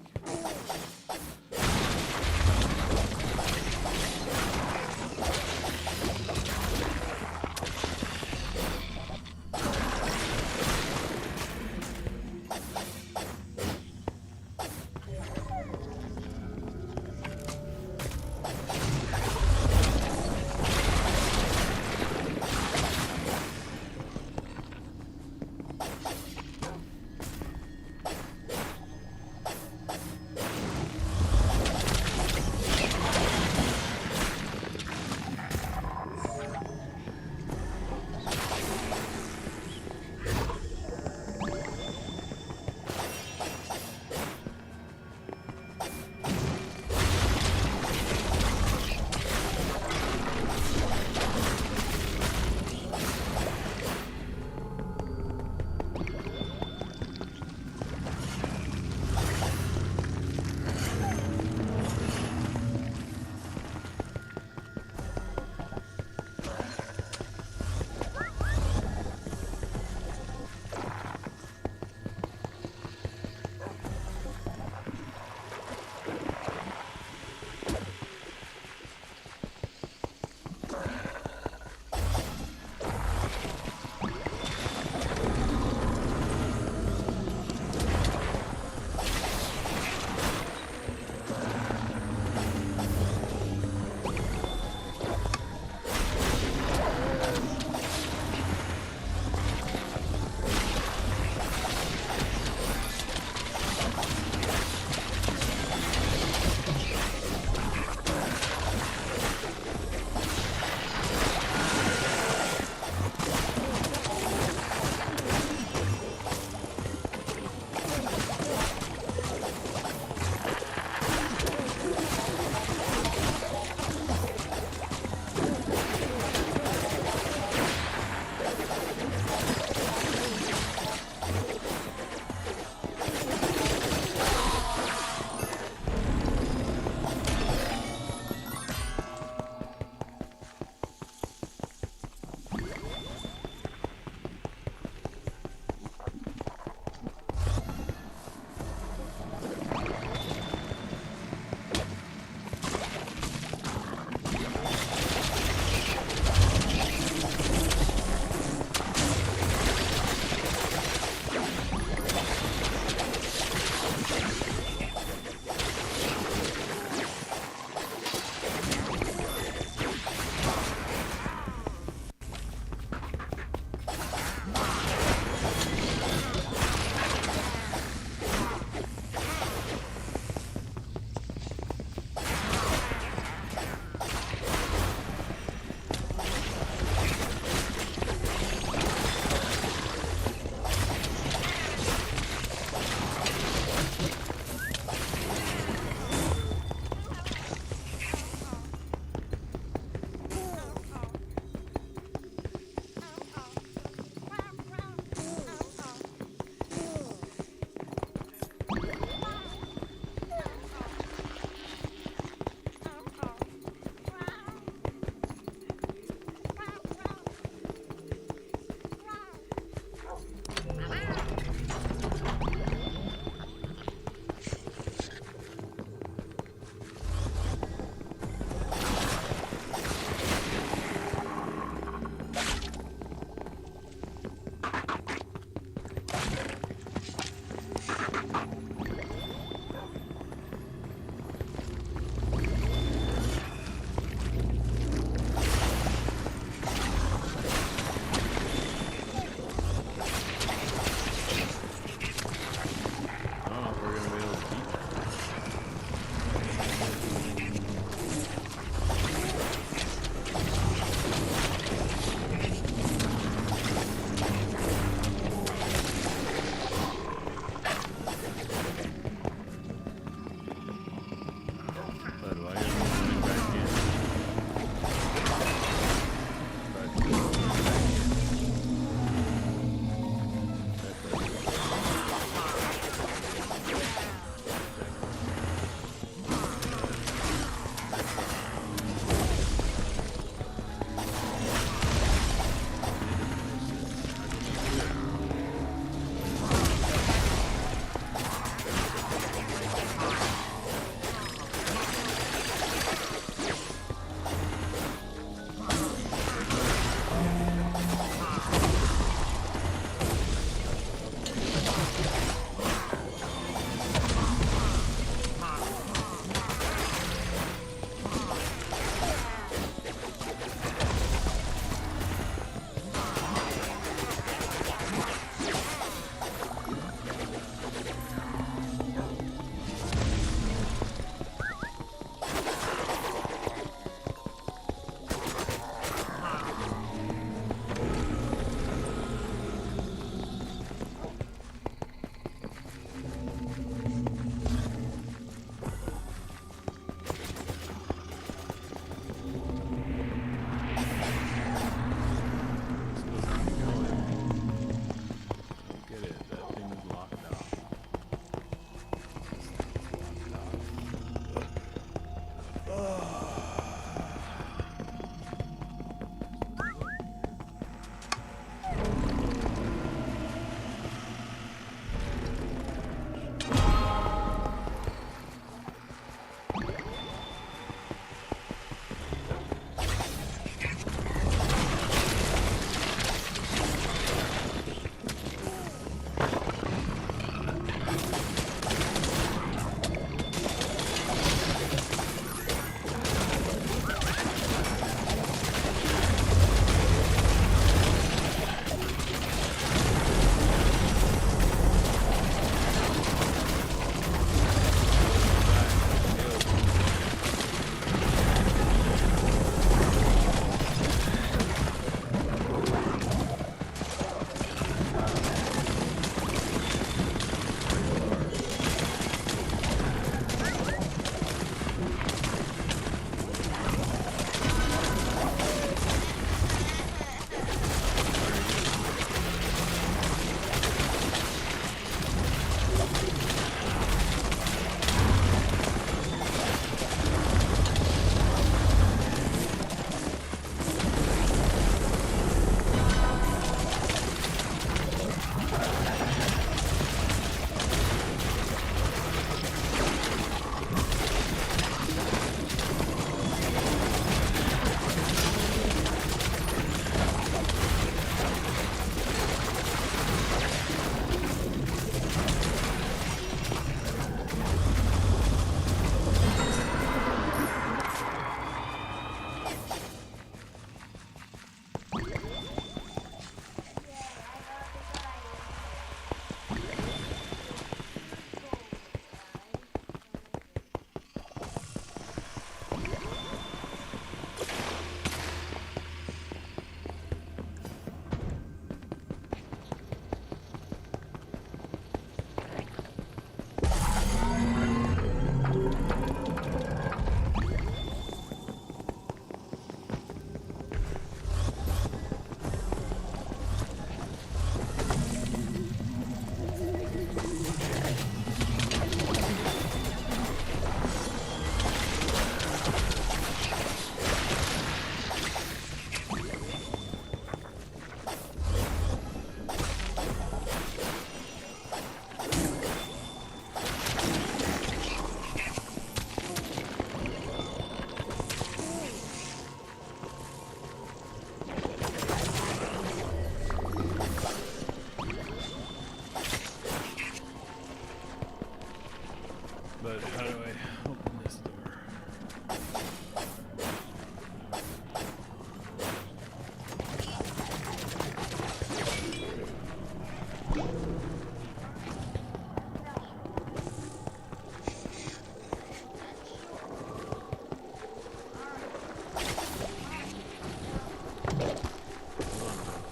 How do I open this door?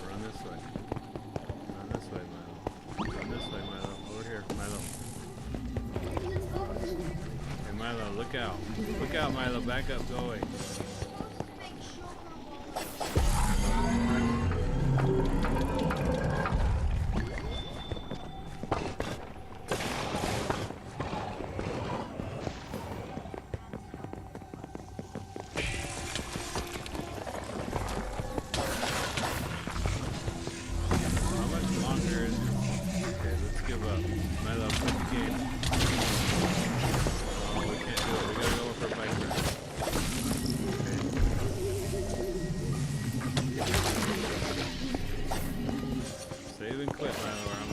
Run this way. Run this way, Milo. Run this way, Milo. Over here, Milo. Hey, Milo, look out. Look out, Milo. Back up. Go away. How much longer is it? Okay, let's give up. Milo, quit the game. Oh, we can't do it. We gotta go for a bike ride. Okay. Save and quit, Milo, or I'm